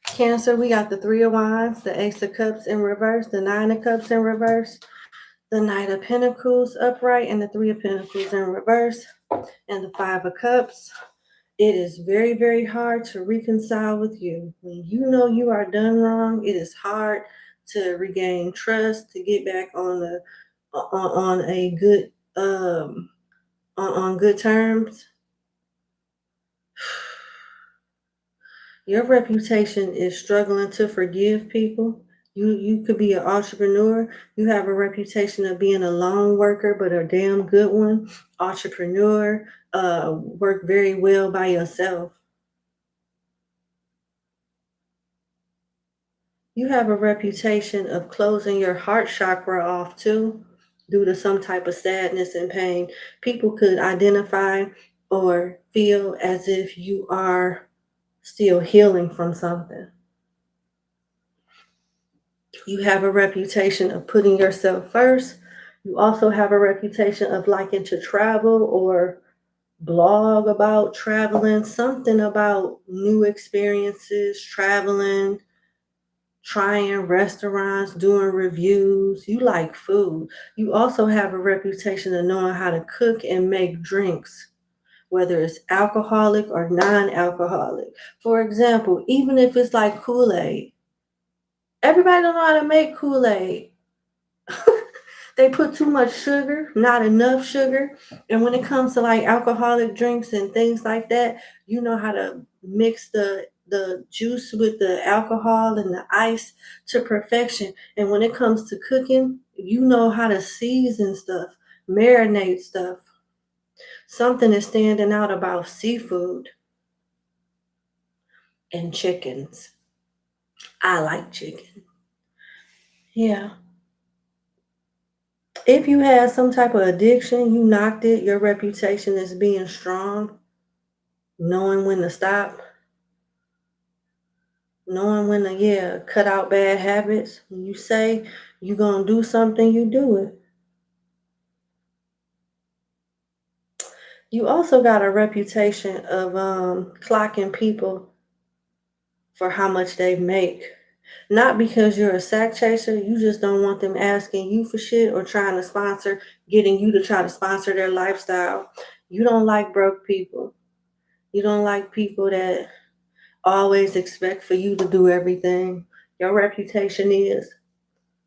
Cancer, we got the Three of Wands, the Ace of Cups in reverse, the Nine of Cups in reverse, the Knight of Pentacles upright, and the Three of Pentacles in reverse, and the Five of Cups. It is very, very hard to reconcile with you. When you know you are done wrong, it is hard to regain trust, to get back on a good on good terms. Your reputation is struggling to forgive people. You could be an entrepreneur. You have a reputation of being a lone worker, but a damn good one. Entrepreneur, work very well by yourself. You have a reputation of closing your heart chakra off too, due to some type of sadness and pain. People could identify or feel as if you are still healing from something. You have a reputation of putting yourself first. You also have a reputation of liking to travel or blog about traveling, something about new experiences, traveling, trying restaurants, doing reviews. You like food. You also have a reputation of knowing how to cook and make drinks, whether it's alcoholic or non-alcoholic. For example, even if it's like Kool-Aid, everybody don't know how to make Kool-Aid. They put too much sugar, not enough sugar. And when it comes to like alcoholic drinks and things like that, you know how to mix the juice with the alcohol and the ice to perfection. And when it comes to cooking, you know how to season stuff, marinate stuff. Something is standing out about seafood and chickens. I like chicken. Yeah. If you had some type of addiction, you knocked it, your reputation is being strong, knowing when to stop, knowing when to, cut out bad habits. When you say you're going to do something, you do it. You also got a reputation of clocking people for how much they make. Not because you're a sack chaser, you just don't want them asking you for shit or trying to getting you to try to sponsor their lifestyle. You don't like broke people. You don't like people that always expect for you to do everything. Your reputation is,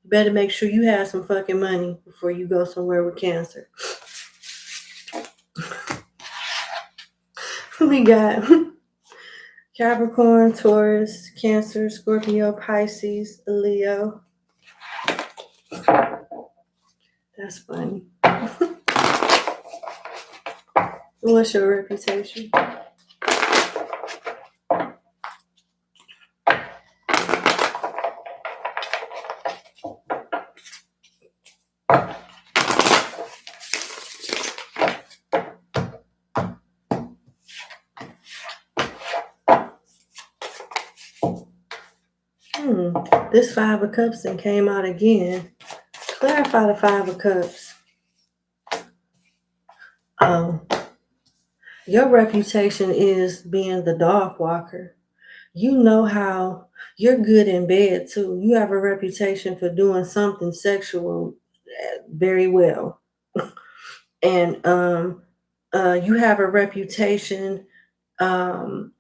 you better make sure you have some fucking money before you go somewhere with Cancer. We got Capricorn, Taurus, Cancer, Scorpio, Pisces, Leo. That's funny. What's your reputation? This Five of Cups and came out again. Clarify the Five of Cups. Your reputation is being the dog walker. You know how you're good in bed too. You have a reputation for doing something sexual very well. And you have a reputation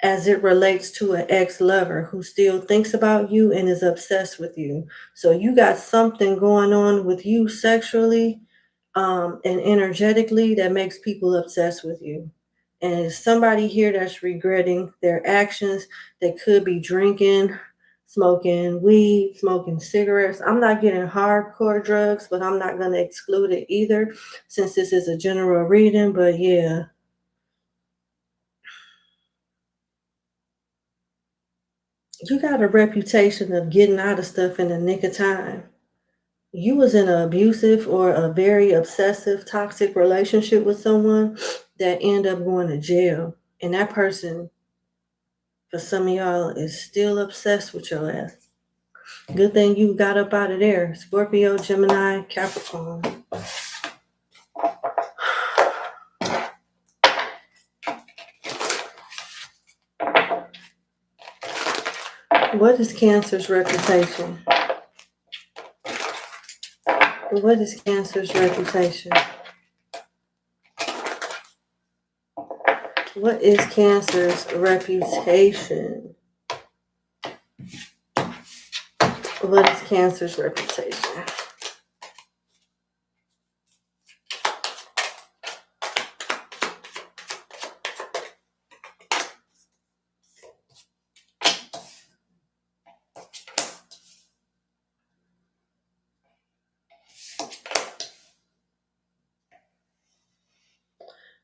as it relates to an ex-lover who still thinks about you and is obsessed with you. So you got something going on with you sexually and energetically that makes people obsessed with you. And it's somebody here that's regretting their actions. They could be drinking, smoking weed, smoking cigarettes. I'm not getting hardcore drugs, but I'm not going to exclude it either since this is a general reading. But yeah. You got a reputation of getting out of stuff in the nick of time. You was in an abusive or a very obsessive, toxic relationship with someone that ended up going to jail. And that person, for some of y'all, is still obsessed with your ass. Good thing you got up out of there. Scorpio, Gemini, Capricorn. What is Cancer's reputation? What is Cancer's reputation? What is Cancer's reputation? What is Cancer's reputation?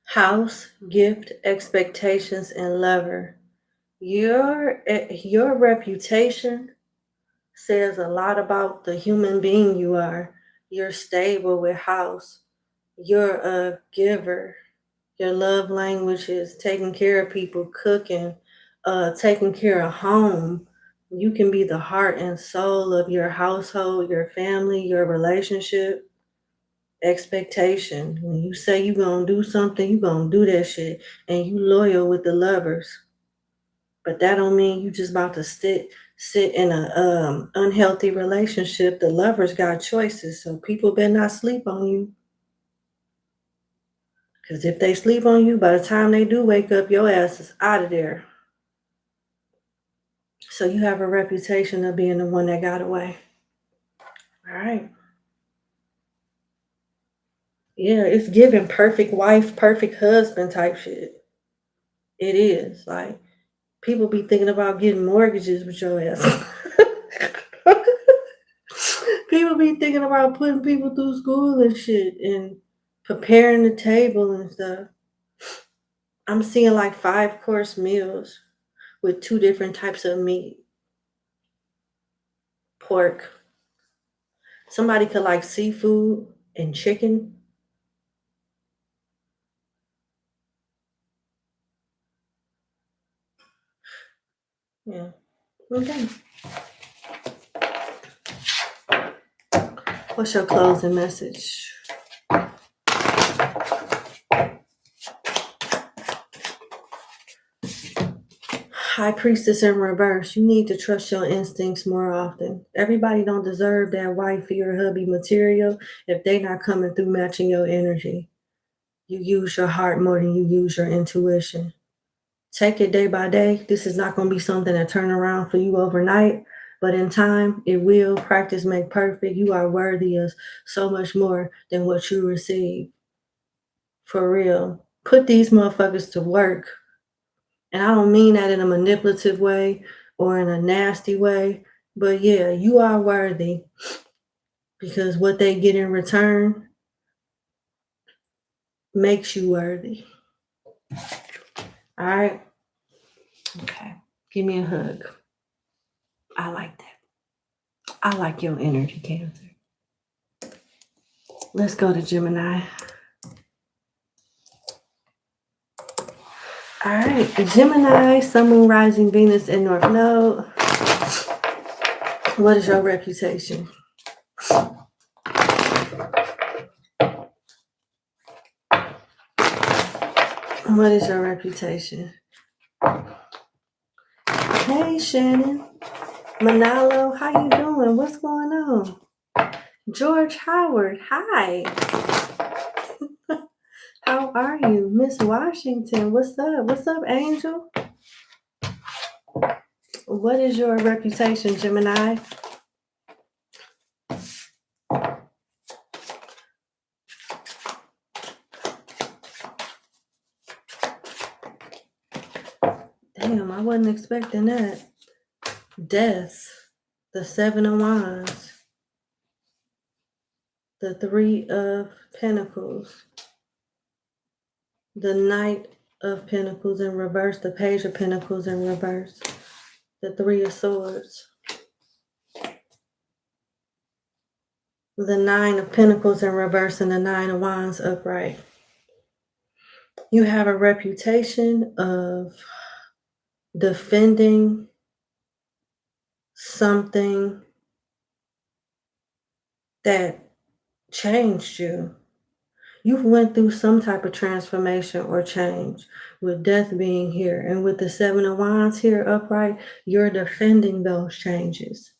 House, gift, expectations, and lover. Your reputation says a lot about the human being you are. You're stable with house. You're a giver. Your love language is taking care of people, cooking, taking care of home. You can be the heart and soul of your household, your family, your relationship. Expectation. When you say you're gonna do something, you're gonna do that shit. And you loyal with the lovers. But that don't mean you just about to sit in a unhealthy relationship. The lovers got choices, so people better not sleep on you. Because if they sleep on you, by the time they do wake up, your ass is out of there. So you have a reputation of being the one that got away. All right. Yeah, it's giving perfect wife, perfect husband type shit. It is. Like, people be thinking about getting mortgages with your ass. People be thinking about putting people through school and shit and preparing the table and stuff. I'm seeing like 5-course meals with 2 different types of meat. Pork. Somebody could like seafood and chicken. Yeah. Okay. What's your closing message? High Priestess in reverse. You need to trust your instincts more often. Everybody don't deserve that wifey or hubby material if they not coming through matching your energy. You use your heart more than you use your intuition. Take it day by day. This is not going to be something that turn around for you overnight, but in time, it will. Practice make perfect. You are worthy of so much more than what you receive. For real. Put these motherfuckers to work. And I don't mean that in a manipulative way or in a nasty way, but yeah, you are worthy because what they get in return makes you worthy. All right? Okay. Give me a hug. I like that. I like your energy, Cancer. Let's go to Gemini. All right, Gemini, Sun, Moon, Rising, Venus, and North Node. What is your reputation? What is your reputation? Hey, Shannon. Manalo, how you doing? What's going on? George Howard, hi. How are you? Miss Washington, what's up? What's up, Angel? What is your reputation, Gemini? Damn, I wasn't expecting that. Death, the 7 of Wands, the 3 of Pentacles, the Knight of Pentacles in reverse, the Page of Pentacles in reverse, The Three of Swords. The Nine of Pentacles in reverse and the Nine of Wands upright. You have a reputation of defending something that changed you. You went through some type of transformation or change with death being here. And with the Seven of Wands here upright, you're defending those changes.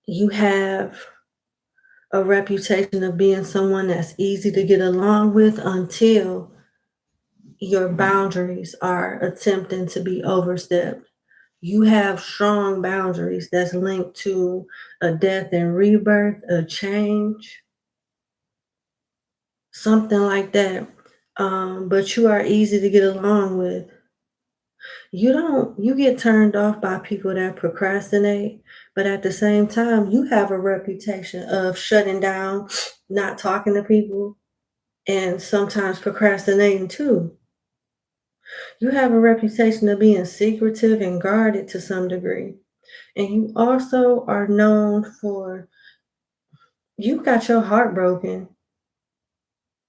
You have a reputation of being someone that's easy to get along with until your boundaries are attempting to be overstepped. You have strong boundaries that's linked to a death and rebirth, a change, something like that. But you are easy to get along with. You get turned off by people that procrastinate, but at the same time, you have a reputation of shutting down, not talking to people, and sometimes procrastinating too. You have a reputation of being secretive and guarded to some degree. And you also are known for, you got your heart broken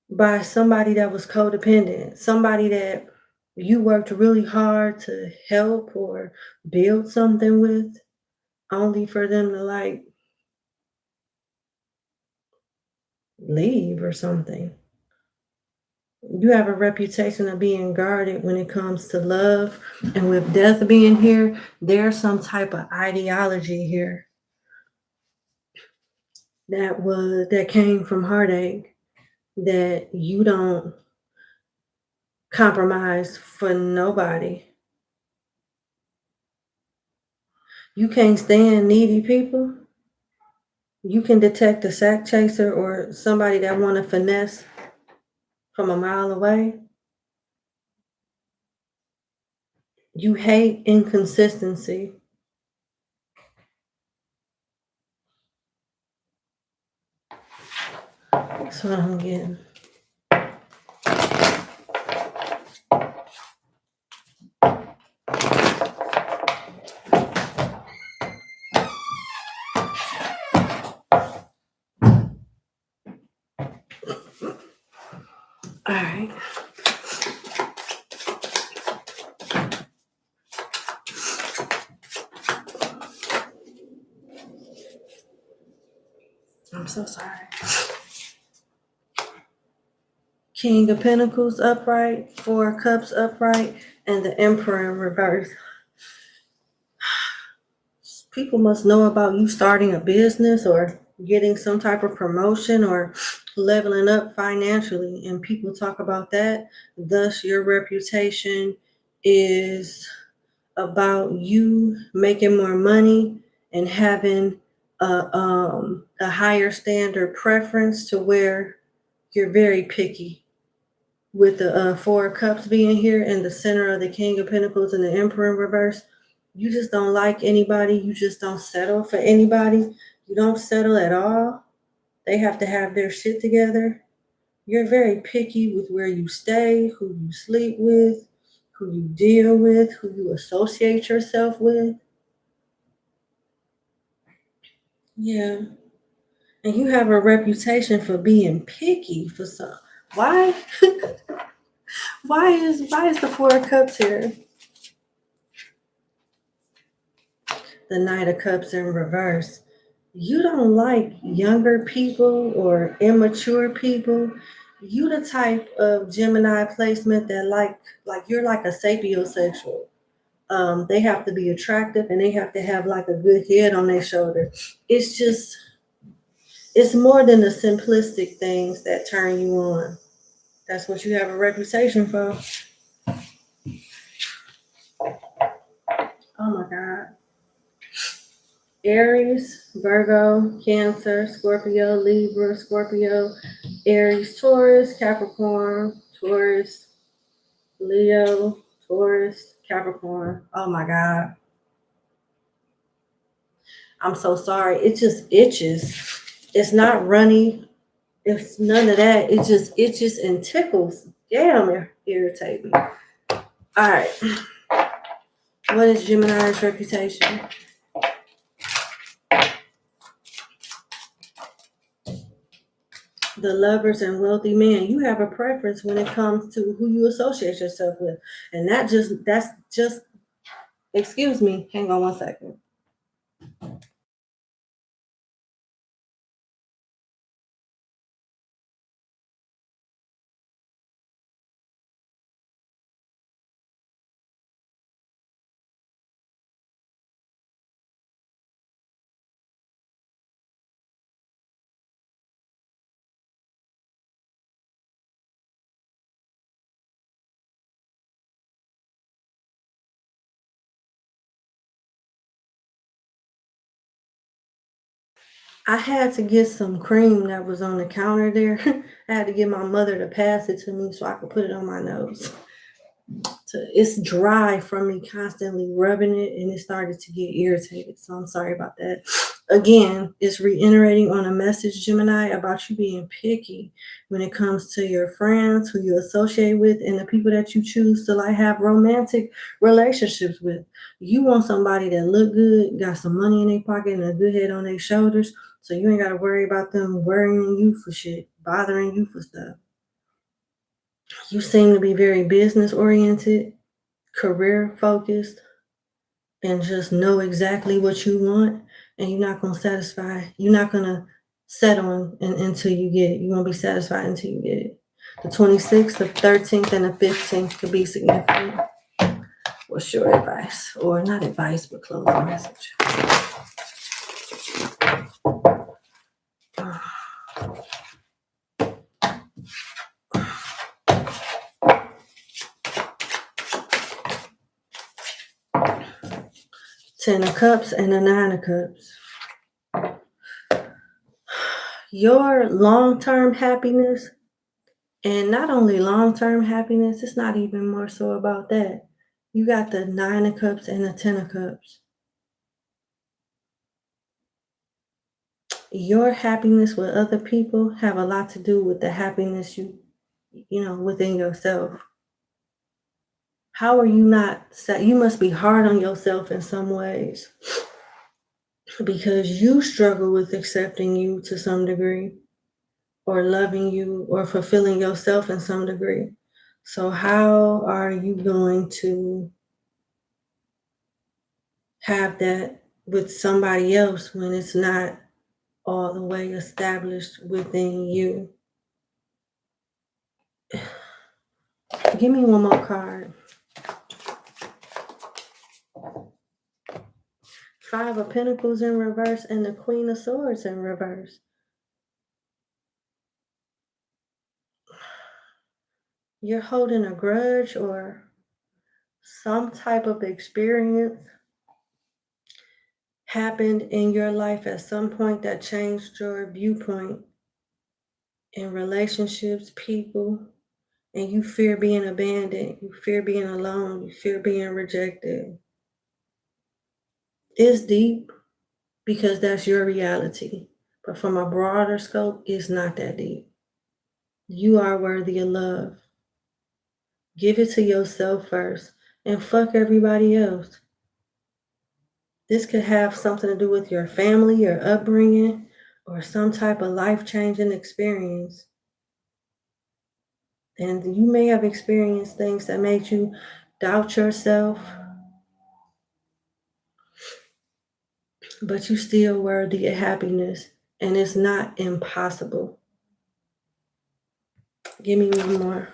by somebody that was codependent, somebody that you worked really hard to help or build something with, only for them to like leave or something. You have a reputation of being guarded when it comes to love. And with death being here, there's some type of ideology here that came from heartache that you don't compromise for nobody. You can't stand needy people. You can detect a sack chaser or somebody that want to finesse from a mile away. You hate inconsistency. That's what I'm getting. All right. I'm so sorry. King of Pentacles upright, Four of Cups upright, and the Emperor in reverse. People must know about you starting a business or getting some type of promotion or leveling up financially, and people talk about that. Thus, your reputation is about you making more money and having a higher standard preference to where you're very picky. With the Four of Cups being here in the center of the King of Pentacles and the Emperor in reverse, you just don't like anybody. You just don't settle for anybody. You don't settle at all. They have to have their shit together. You're very picky with where you stay, who you sleep with, who you deal with, who you associate yourself with. Yeah. And you have a reputation for being picky for some. Why? Why is the Four of Cups here? The Knight of Cups in reverse. You don't like younger people or immature people. You the type of Gemini placement that like you're like a sapiosexual. They have to be attractive and they have to have like a good head on their shoulder. It's more than the simplistic things that turn you on. That's what you have a reputation for. Oh my God. Aries, Virgo, Cancer, Scorpio, Libra, Scorpio, Aries, Taurus, Capricorn, Taurus, Leo, Taurus, Capricorn. Oh my God. I'm so sorry. It just itches. It's not runny. It's none of that. It just itches and tickles. Damn, it irritates me. All right. What is Gemini's reputation? The lovers and wealthy men. You have a preference when it comes to who you associate yourself with. And that's just, excuse me, hang on one second. I had to get some cream that was on the counter there. I had to get my mother to pass it to me so I could put it on my nose. It's dry from me constantly rubbing it, and it started to get irritated. So I'm sorry about that. Again, it's reiterating on a message, Gemini, about you being picky when it comes to your friends, who you associate with, and the people that you choose to like have romantic relationships with. You want somebody that look good, got some money in their pocket, and a good head on their shoulders, so you ain't got to worry about them worrying you for shit, bothering you for stuff. You seem to be very business oriented, career focused, and just know exactly what you want, and you're not going to settle until you get it. You won't be satisfied until you get it. The 26th, the 13th, and the 15th could be significant. What's your advice? Or not advice, but closing message. Ten of Cups and the Nine of Cups. Your long-term happiness, and not only long-term happiness, it's not even more so about that. You got the Nine of Cups and the Ten of Cups. Your happiness with other people have a lot to do with the happiness you within yourself. How are you not set? You must be hard on yourself in some ways because you struggle with accepting you to some degree, or loving you, or fulfilling yourself in some degree. So how are you going to have that with somebody else when it's not all the way established within you? Give me one more card. Five of Pentacles in reverse and the Queen of Swords in reverse. You're holding a grudge, or some type of experience happened in your life at some point that changed your viewpoint in relationships, people, and you fear being abandoned, you fear being alone, you fear being rejected. It's deep because that's your reality. But from a broader scope, it's not that deep. You are worthy of love. Give it to yourself first and fuck everybody else. This could have something to do with your family, your upbringing, or some type of life-changing experience. And you may have experienced things that made you doubt yourself, but you still worthy of happiness, and it's not impossible. Give me one more.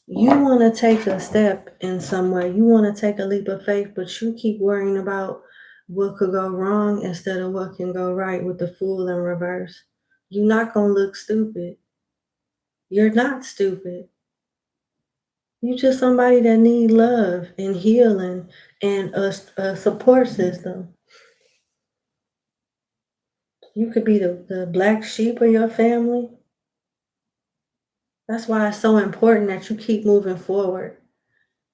You want to take a step in some way. You want to take a leap of faith, but you keep worrying about what could go wrong instead of what can go right with the Fool in reverse. You're not going to look stupid. You're not stupid. You're just somebody that needs love and healing and a support system. You could be the black sheep of your family. That's why it's so important that you keep moving forward.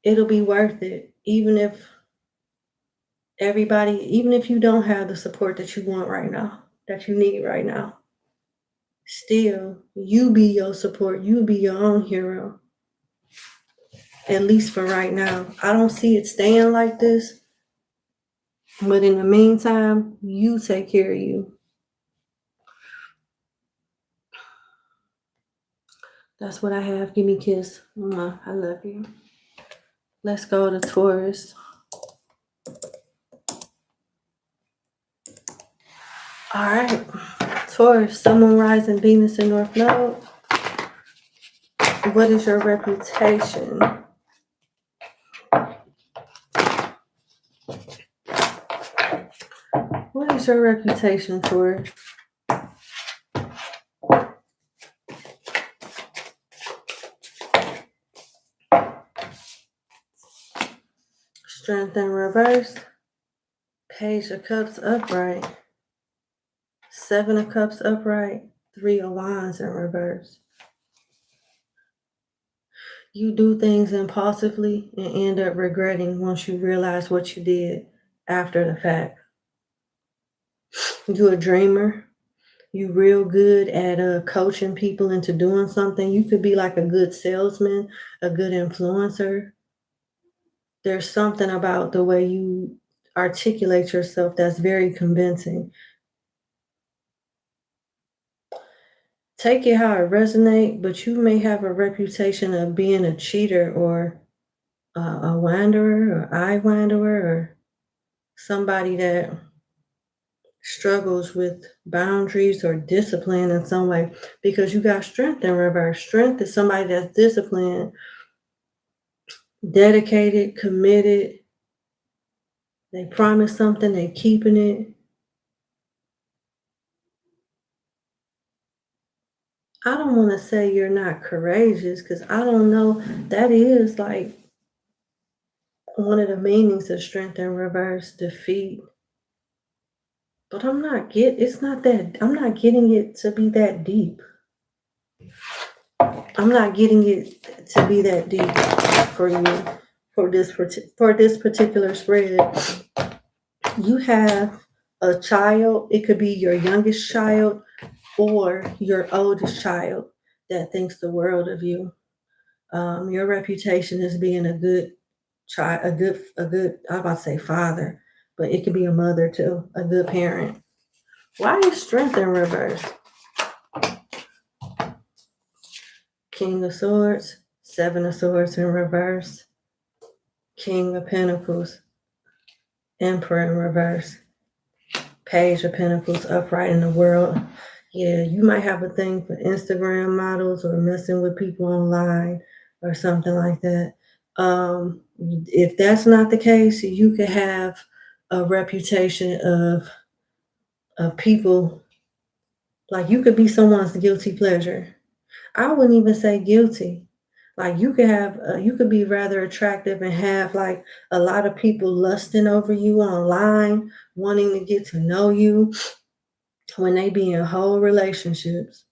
It'll be worth it, even if you don't have the support that you want right now, that you need right now. Still, you be your support. You be your own hero. at least for right now. I don't see it staying like this. But in the meantime, you take care of you. That's what I have. Give me a kiss. Mwah. I love you. Let's go to Taurus. All right. Taurus, Sun, Moon, Rising, Venus, and North Node. What is your reputation? What is your reputation, Taurus? Strength in reverse. Page of Cups upright. 7 of Cups upright. 3 of Wands in reverse. You do things impulsively and end up regretting once you realize what you did after the fact. You're a dreamer. You real good at coaching people into doing something. You could be like a good salesman, a good influencer. There's something about the way you articulate yourself that's very convincing. Take it how it resonates, but you may have a reputation of being a cheater or a wanderer or eye wanderer or somebody that struggles with boundaries or discipline in some way, because you got strength in reverse. Strength is somebody that's disciplined, dedicated, committed. They promise something, they keeping it. I don't want to say you're not courageous, because I don't know. That is like one of the meanings of strength in reverse, defeat. But I'm not getting it to be that deep. I'm not getting it to be that deep for you for this particular spread. You have a child. It could be your youngest child or your oldest child that thinks the world of you. Your reputation as being a good child, a good. I'm about to say father, but it could be a mother too, a good parent. Why is strength in reverse? King of Swords, 7 of Swords in reverse, King of Pentacles, Emperor in reverse, Page of Pentacles upright in the world. Yeah, you might have a thing for Instagram models or messing with people online or something like that. If that's not the case, you could have a reputation of people, like you could be someone's guilty pleasure. I wouldn't even say guilty. Like you could be rather attractive and have like a lot of people lusting over you online, wanting to get to know you when they be in whole relationships.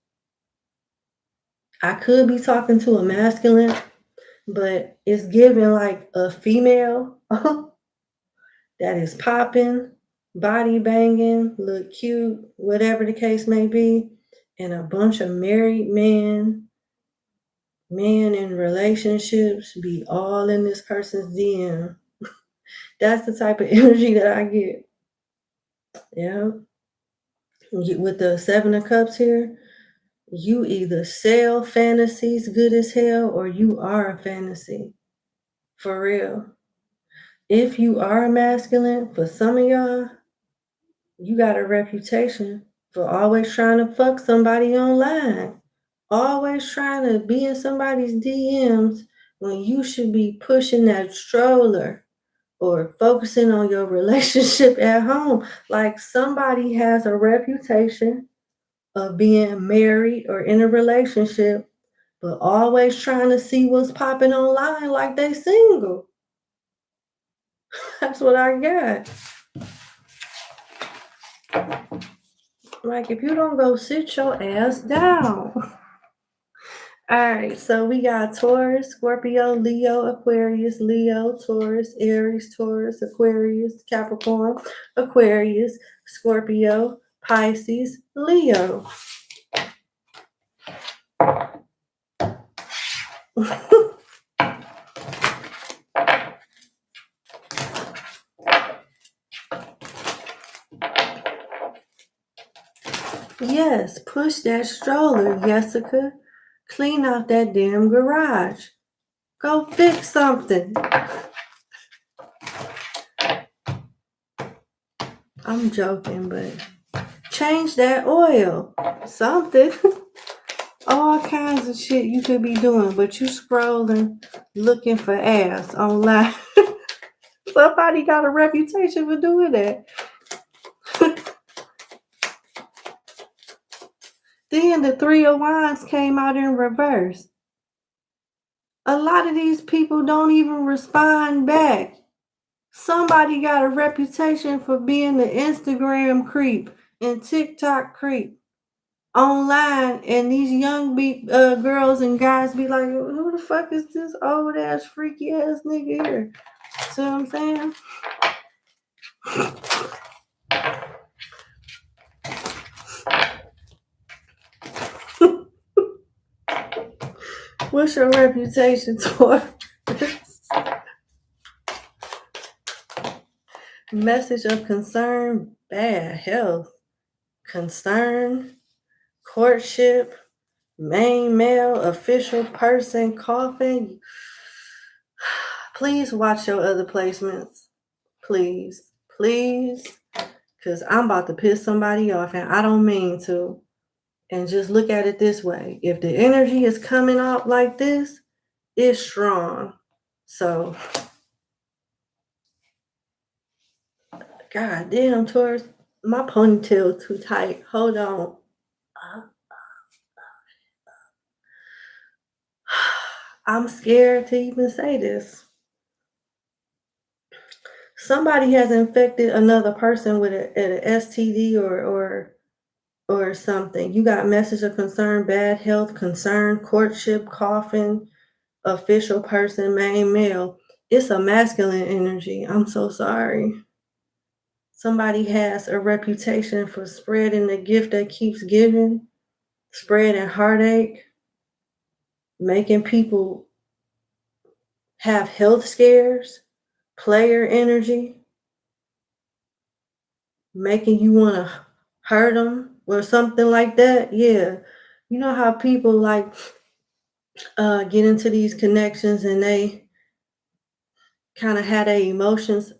I could be talking to a masculine, but it's giving like a female that is popping, body banging, look cute, whatever the case may be, and a bunch of married men in relationships be all in this person's DM. That's the type of energy that I get. Yeah. With the 7 of Cups here, you either sell fantasies good as hell or you are a fantasy. For real. If you are a masculine, for some of y'all, you got a reputation for always trying to fuck somebody online. Always trying to be in somebody's DMs when you should be pushing that stroller or focusing on your relationship at home. Like somebody has a reputation of being married or in a relationship, but always trying to see what's popping online like they single. That's what I got. Like if you don't go sit your ass down. All right, so we got Taurus, Scorpio, Leo, Aquarius, Leo, Taurus, Aries, Taurus, Aquarius, Capricorn, Aquarius, Scorpio, Pisces, Leo. Yes, push that stroller, Jessica. Clean out that damn garage. Go fix something. I'm joking, but change that oil. Something. All kinds of shit you could be doing, but you scrolling, looking for ass online. Somebody got a reputation for doing that. Then the Three of Wands came out in reverse. A lot of these people don't even respond back. Somebody got a reputation for being the Instagram creep and TikTok creep online, and these young girls and guys be like, who the fuck is this old ass freaky ass nigga here? See what I'm saying? What's your reputation, Taurus? Message of concern, bad health, concern, courtship, main male, official person, coughing. Please watch your other placements. Please. Please. Because I'm about to piss somebody off and I don't mean to. And just look at it this way. If the energy is coming out like this, it's strong. So, God damn, Taurus, my ponytail too tight. Hold on. I'm scared to even say this. Somebody has infected another person with an STD or something. You got message of concern, bad health, concern, courtship, coughing, official person, main male. It's a masculine energy. I'm so sorry. Somebody has a reputation for spreading the gift that keeps giving, spreading heartache, making people have health scares, player energy, making you want to hurt them or something like that. Yeah. You know how people like get into these connections and they kind of had their emotions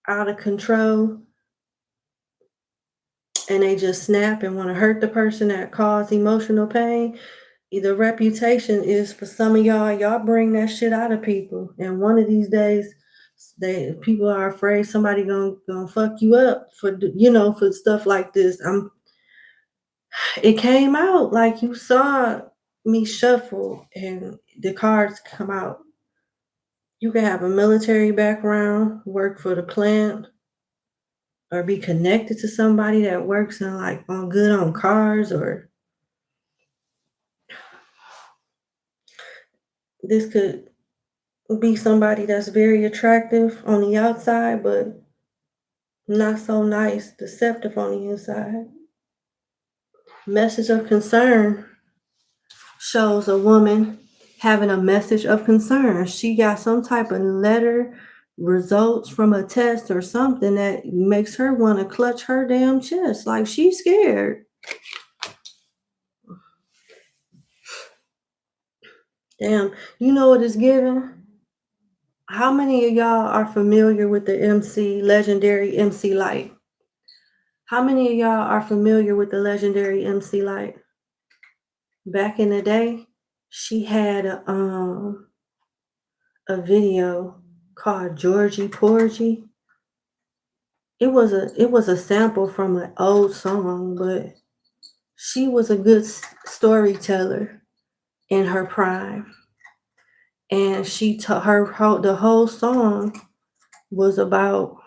out of control and they just snap and want to hurt the person that caused emotional pain. The reputation is for some of y'all bring that shit out of people, and one of these days people are afraid somebody gonna fuck you up for for stuff like this. It came out like you saw me shuffle and the cards come out. You can have a military background, work for the plant, or be connected to somebody that works in like on cars, or this could be somebody that's very attractive on the outside, but not so nice, deceptive on the inside. Message of concern shows a woman having a message of concern. She got some type of letter, results from a test or something that makes her want to clutch her damn chest. Like she's scared. Damn, you know what it's giving? How many of y'all are familiar with the legendary MC Light? How many of y'all are familiar with the legendary MC Light? Back in the day, she had a video called Georgie Porgy. It was a sample from an old song, but she was a good storyteller in her prime. And the whole song was about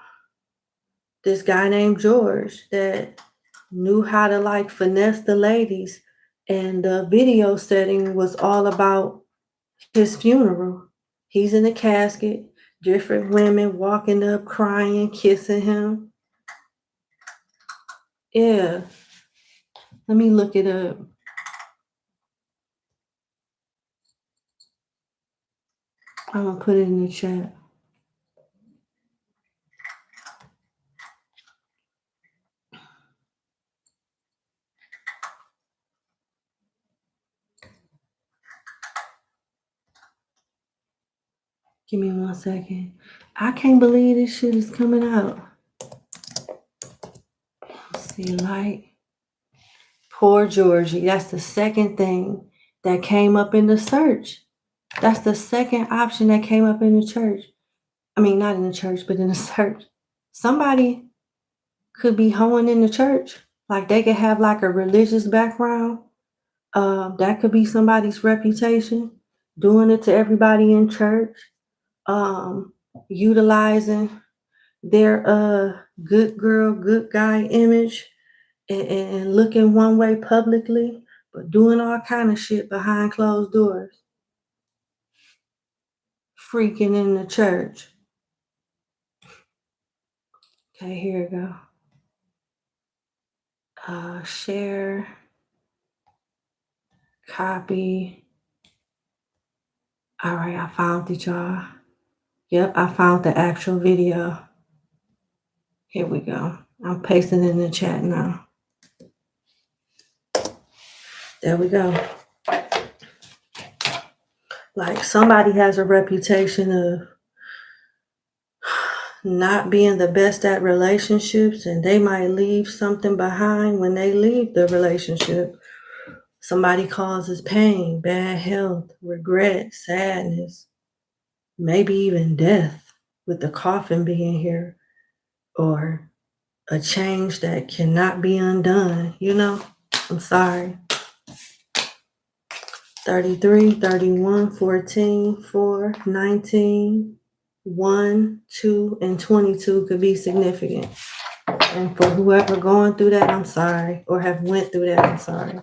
this guy named George that knew how to like finesse the ladies, and the video setting was all about his funeral. He's in a casket, different women walking up, crying, kissing him. Yeah, let me look it up. I'm gonna put it in the chat. Give me 1 second. I can't believe this shit is coming out. Let's see, light. Poor Georgie. That's the second thing that came up in the search. That's the second option that came up in the church. I mean, not in the church, but in the search. Somebody could be hoeing in the church. Like they could have like a religious background. That could be somebody's reputation. Doing it to everybody in church. Utilizing their good girl, good guy image and looking one way publicly, but doing all kind of shit behind closed doors. Freaking in the church. Okay, here we go. Share, copy. All right, I found it, y'all. Yep, I found the actual video. Here we go. I'm pasting it in the chat now. There we go. Like somebody has a reputation of not being the best at relationships, and they might leave something behind when they leave the relationship. Somebody causes pain, bad health, regret, sadness, maybe even death, with the coffin being here, or a change that cannot be undone. You know, I'm sorry. 33, 31, 14, 4, 19, 1, 2, and 22 could be significant. And for whoever going through that, I'm sorry. Or have went through that, I'm sorry.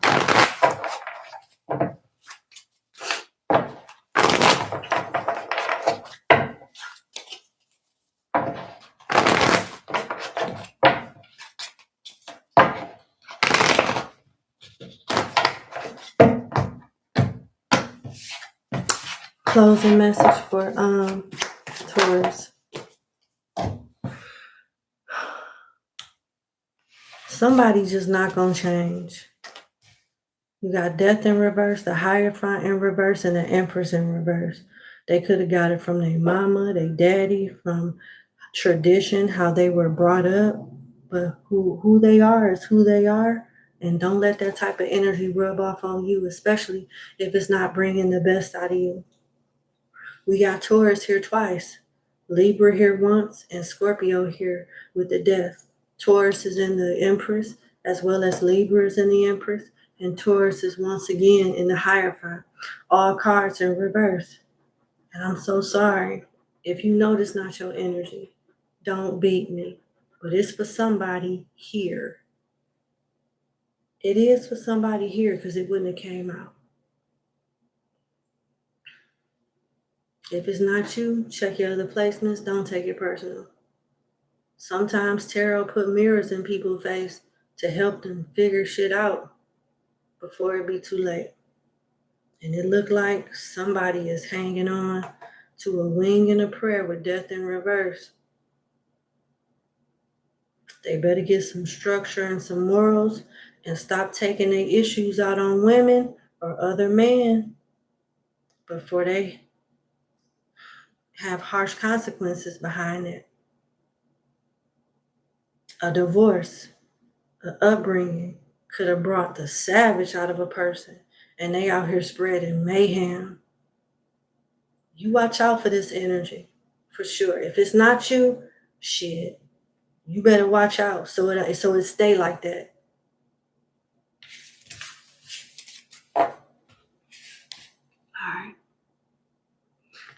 Closing message for Taurus. Somebody's just not gonna change. You got Death in reverse, the Hierophant in reverse, and the Empress in reverse. They could have got it from their mama, their daddy, from tradition, how they were brought up. But who they are is who they are. And don't let that type of energy rub off on you, especially if it's not bringing the best out of you. We got Taurus here twice. Libra here once, and Scorpio here with the Death. Taurus is in the Empress, as well as Libra is in the Empress, and Taurus is once again in the Hierophant. All cards in reverse. And I'm so sorry. If you know this not your energy, don't beat me. But it's for somebody here. It is for somebody here because it wouldn't have came out. If it's not you, check your other placements. Don't take it personal. Sometimes tarot put mirrors in people's face to help them figure shit out before it be too late. And it looked like somebody is hanging on to a wing and a prayer with Death in reverse. They better get some structure and some morals and stop taking their issues out on women or other men before they have harsh consequences behind it. A divorce, an upbringing could have brought the savage out of a person, and they out here spreading mayhem. You watch out for this energy, for sure. If it's not you, shit, you better watch out so it stay like that. All right.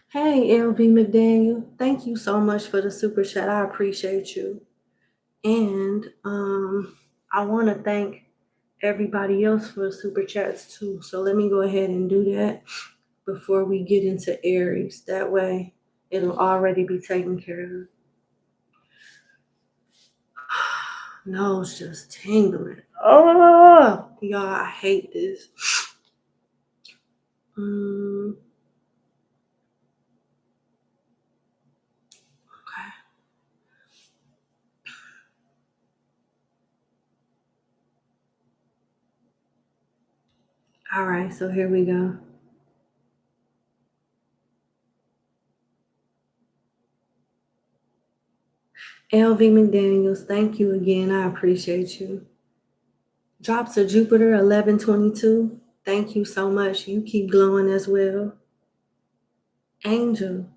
Hey, LV McDaniel, thank you so much for the super chat. I appreciate you. And I want to thank everybody else for super chats too. So let me go ahead and do that before we get into Aries. That way it'll already be taken care of. Nose just tingling. Oh, y'all, I hate this. Okay. All right, so here we go. LV McDaniels, thank you again. I appreciate you. Drops of Jupiter 1122. Thank you so much. You keep glowing as well. Angel,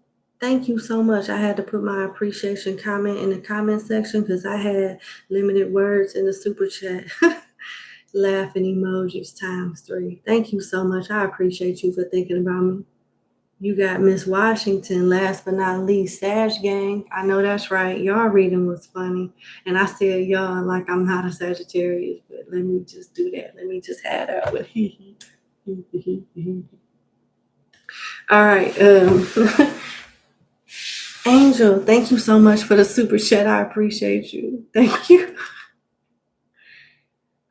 thank you so much. I had to put my appreciation comment in the comment section because I had limited words in the super chat. Laughing emojis ×3. Thank you so much. I appreciate you for thinking about me. You got Miss Washington, last but not least, Sag Gang. I know that's right. Y'all reading was funny. And I said y'all like I'm not a Sagittarius, but let me just do that. Let me just have that with he. All right. Angel, thank you so much for the super chat. I appreciate you. Thank you.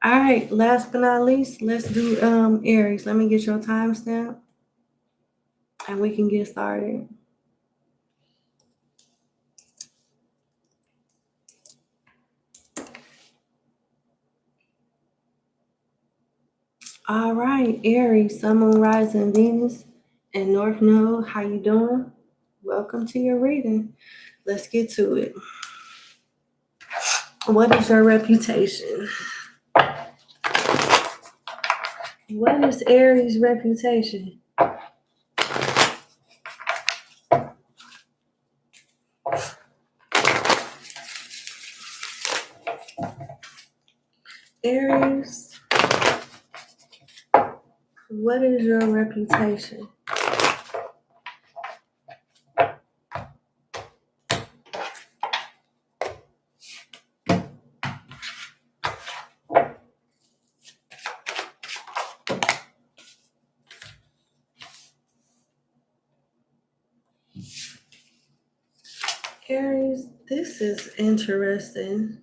All right, last but not least, let's do Aries. Let me get your timestamp and we can get started. All right, Aries, Sun, Moon, Rising, Venus, and North Node. How you doing? Welcome to your reading. Let's get to it. What is your reputation? What is Aries' reputation? Aries, what is your reputation? Aries, this is interesting.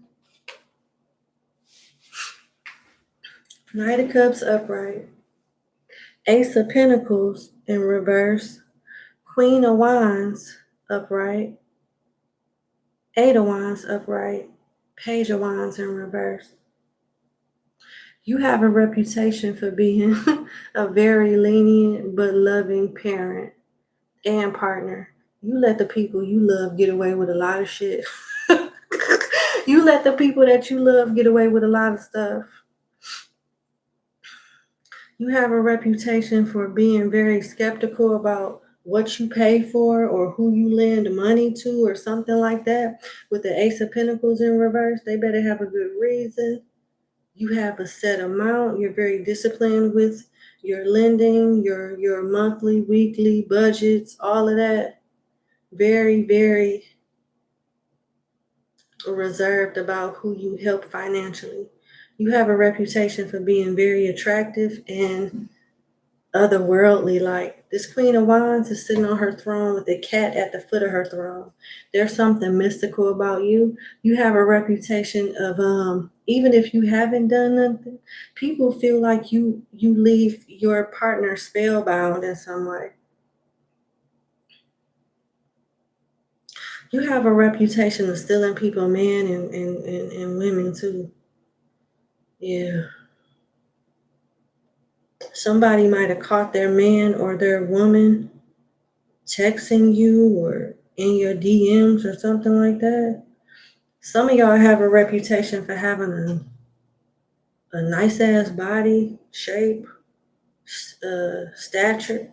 Knight of Cups upright. Ace of Pentacles in reverse. Queen of Wands upright. Eight of Wands upright. Page of Wands in reverse. You have a reputation for being a very lenient but loving parent and partner. You let the people you love get away with a lot of shit. You let the people that you love get away with a lot of stuff. You have a reputation for being very skeptical about what you pay for or who you lend money to or something like that. With the Ace of Pentacles in reverse, they better have a good reason. You have a set amount. You're very disciplined with your lending, your monthly, weekly budgets, all of that. Very, very reserved about who you help financially. You have a reputation for being very attractive and otherworldly. Like this Queen of Wands is sitting on her throne with a cat at the foot of her throne. There's something mystical about you. You have a reputation of even if you haven't done nothing, people feel like you leave your partner spellbound in some way. You have a reputation of stealing people, men and women too. Yeah. Somebody might have caught their man or their woman texting you or in your DMs or something like that. Some of y'all have a reputation for having a nice ass body, shape, stature.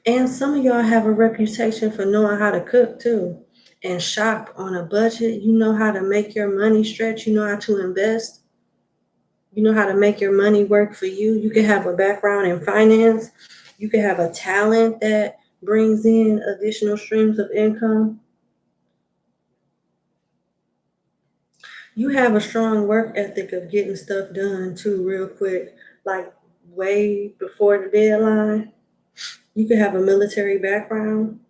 And some of y'all have a reputation for knowing how to cook too and shop on a budget. You know how to make your money stretch. You know how to invest. You know how to make your money work for you. You can have a background in finance. You can have a talent that brings in additional streams of income. You have a strong work ethic of getting stuff done too real quick, like way before the deadline. You could have a military background.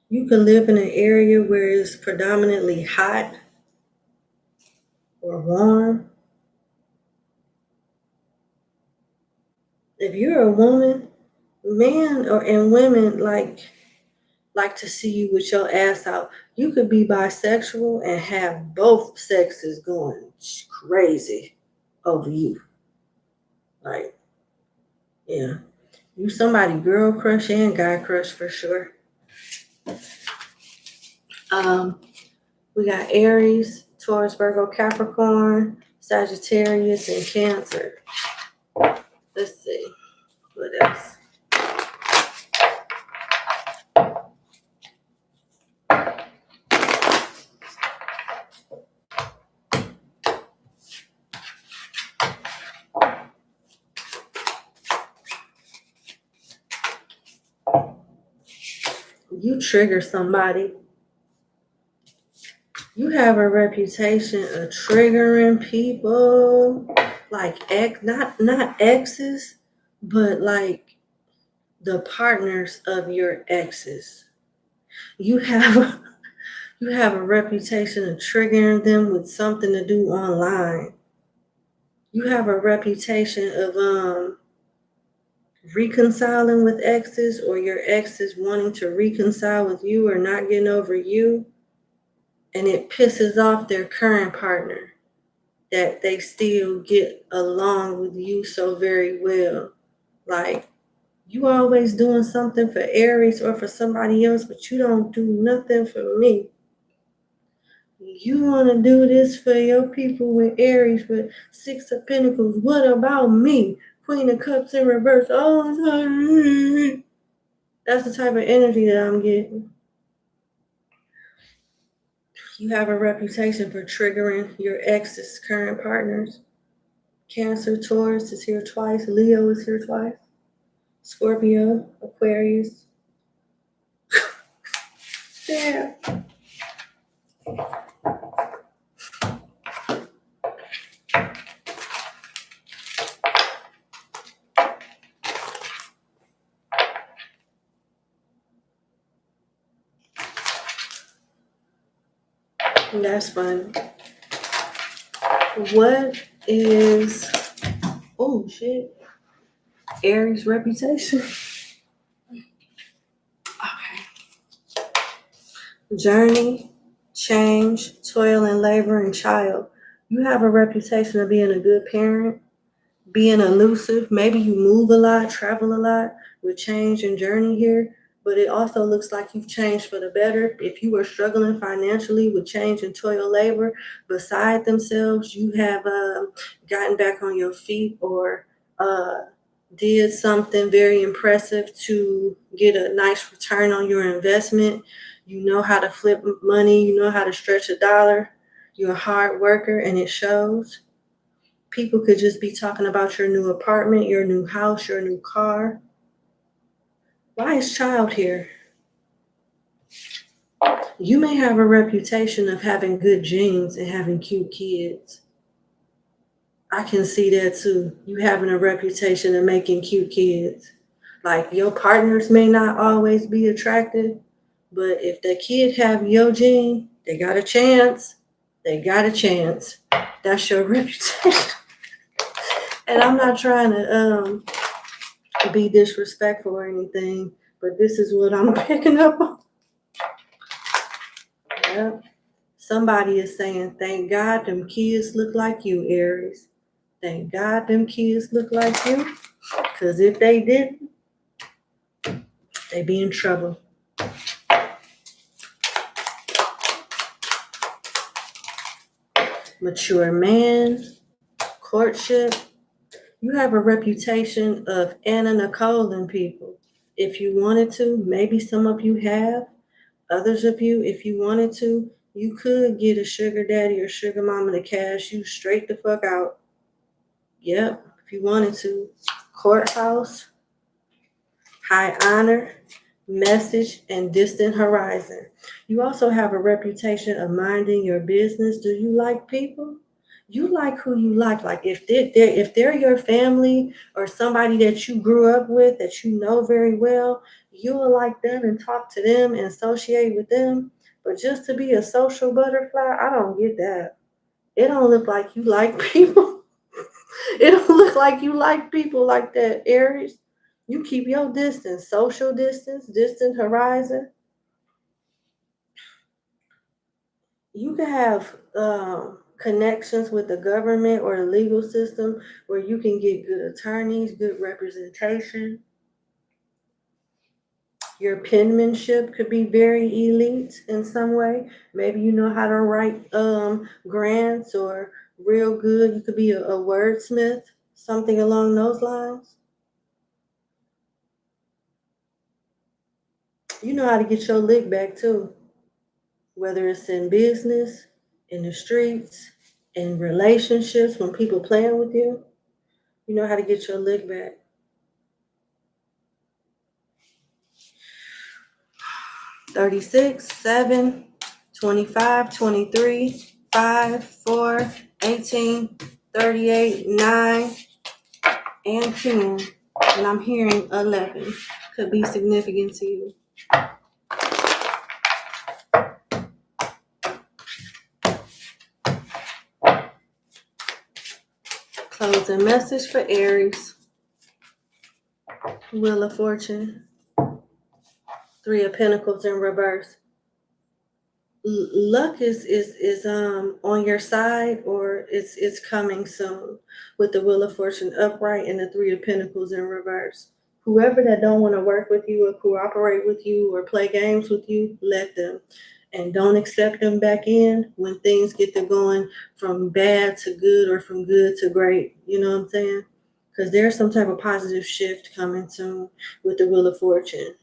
You could live in an area where it's predominantly hot or warm. If you're a woman, men and women like to see you with your ass out. You could be bisexual and have both sexes going crazy over you. Like, yeah. You somebody girl crush and guy crush for sure. We got Aries, Taurus, Virgo, Capricorn, Sagittarius, and Cancer. Let's see. What else? You trigger somebody. You have a reputation of triggering people, like not exes, but like the partners of your exes. You have you have a reputation of triggering them with something to do online. You have a reputation of reconciling with exes, or your exes wanting to reconcile with you or not getting over you, and it pisses off their current partner that they still get along with you so very well. Like, you always doing something for Aries or for somebody else, but you don't do nothing for me. You want to do this for your people with Aries, but Six of Pentacles. What about me? Queen of Cups in reverse. Oh, that's the type of energy that I'm getting. You have a reputation for triggering your ex's current partners. Cancer, Taurus is here twice. Leo is here twice. Scorpio, Aquarius. Yeah. That's fun. What is, oh shit, Aries' reputation? Okay. Journey, change, toil and labor, and child. You have a reputation of being a good parent, being elusive. Maybe you move a lot, travel a lot with change and journey here, but it also looks like you've changed for the better. If you were struggling financially with change and toil labor beside themselves, you have gotten back on your feet, or did something very impressive to get a nice return on your investment. You know how to flip money, you know how to stretch a dollar. You're a hard worker, and it shows. People could just be talking about your new apartment, your new house, your new car. Why is child here? You may have a reputation of having good genes and having cute kids. I can see that too. You having a reputation of making cute kids. Like, your partners may not always be attractive, but if the kid have your gene, they got a chance. They got a chance. That's your reputation. And I'm not trying to be disrespectful or anything, but this is what I'm picking up on. Yeah. Somebody is saying, thank God them kids look like you, Aries. Thank God them kids look like you. Because if they didn't, they'd be in trouble. Mature man, courtship. You have a reputation of Anna Nicoleing people. If you wanted to, maybe some of you have. Others of you, if you wanted to, you could get a sugar daddy or sugar mama to cash you straight the fuck out. Yep, if you wanted to. Courthouse, high honor, message, and distant horizon. You also have a reputation of minding your business. Do you like people? You like who you like. Like, if they're your family or somebody that you grew up with that you know very well, you will like them and talk to them and associate with them. But just to be a social butterfly, I don't get that. It don't look like you like people. It don't look like you like people like that, Aries. You keep your distance, social distance, distant horizon. You can have connections with the government or the legal system where you can get good attorneys, good representation. Your penmanship could be very elite in some way. Maybe you know how to write grants or real good. You could be a wordsmith, something along those lines. You know how to get your lick back too, whether it's in business, in the streets, in relationships, when people playing with you. You know how to get your lick back. 36, 7, 25, 23, 5, 4, 18, 38, 9, and 10. And I'm hearing 11 could be significant to you. Closing message for Aries. Wheel of Fortune. 3 of Pentacles in reverse. Luck is on your side, or it's coming soon, with the Wheel of Fortune upright and the 3 of Pentacles in reverse. Whoever that don't want to work with you or cooperate with you or play games with you, let them. And don't accept them back in when things get to going from bad to good or from good to great. You know what I'm saying? Because there's some type of positive shift coming soon with the Wheel of Fortune.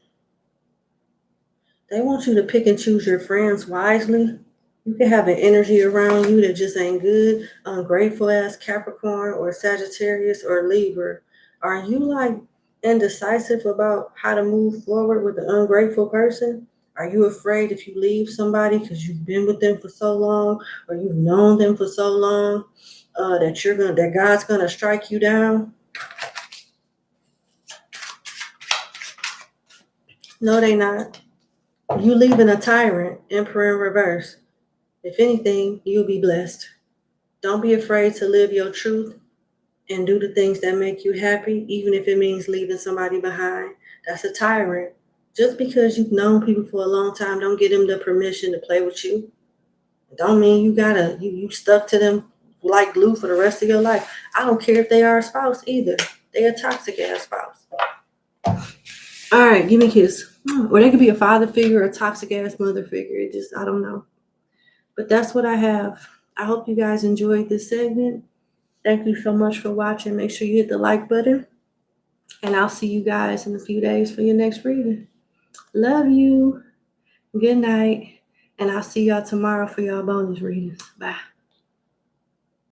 They want you to pick and choose your friends wisely. You can have an energy around you that just ain't good. Ungrateful ass Capricorn or Sagittarius or Libra. Are you like indecisive about how to move forward with an ungrateful person? Are you afraid if you leave somebody because you've been with them for so long or you've known them for so long that God's gonna strike you down? No, they not. You leaving a tyrant, Emperor in reverse. If anything, you'll be blessed. Don't be afraid to live your truth and do the things that make you happy, even if it means leaving somebody behind. That's a tyrant. Just because you've known people for a long time, don't give them the permission to play with you. Don't mean you stuck to them like glue for the rest of your life. I don't care if they are a spouse either. They a toxic ass spouse. All right, give me a kiss. Or they could be a father figure, a toxic ass mother figure. I don't know. But that's what I have. I hope you guys enjoyed this segment. Thank you so much for watching. Make sure you hit the like button. And I'll see you guys in a few days for your next reading. Love you. Good night. And I'll see y'all tomorrow for y'all bonus readings. Bye.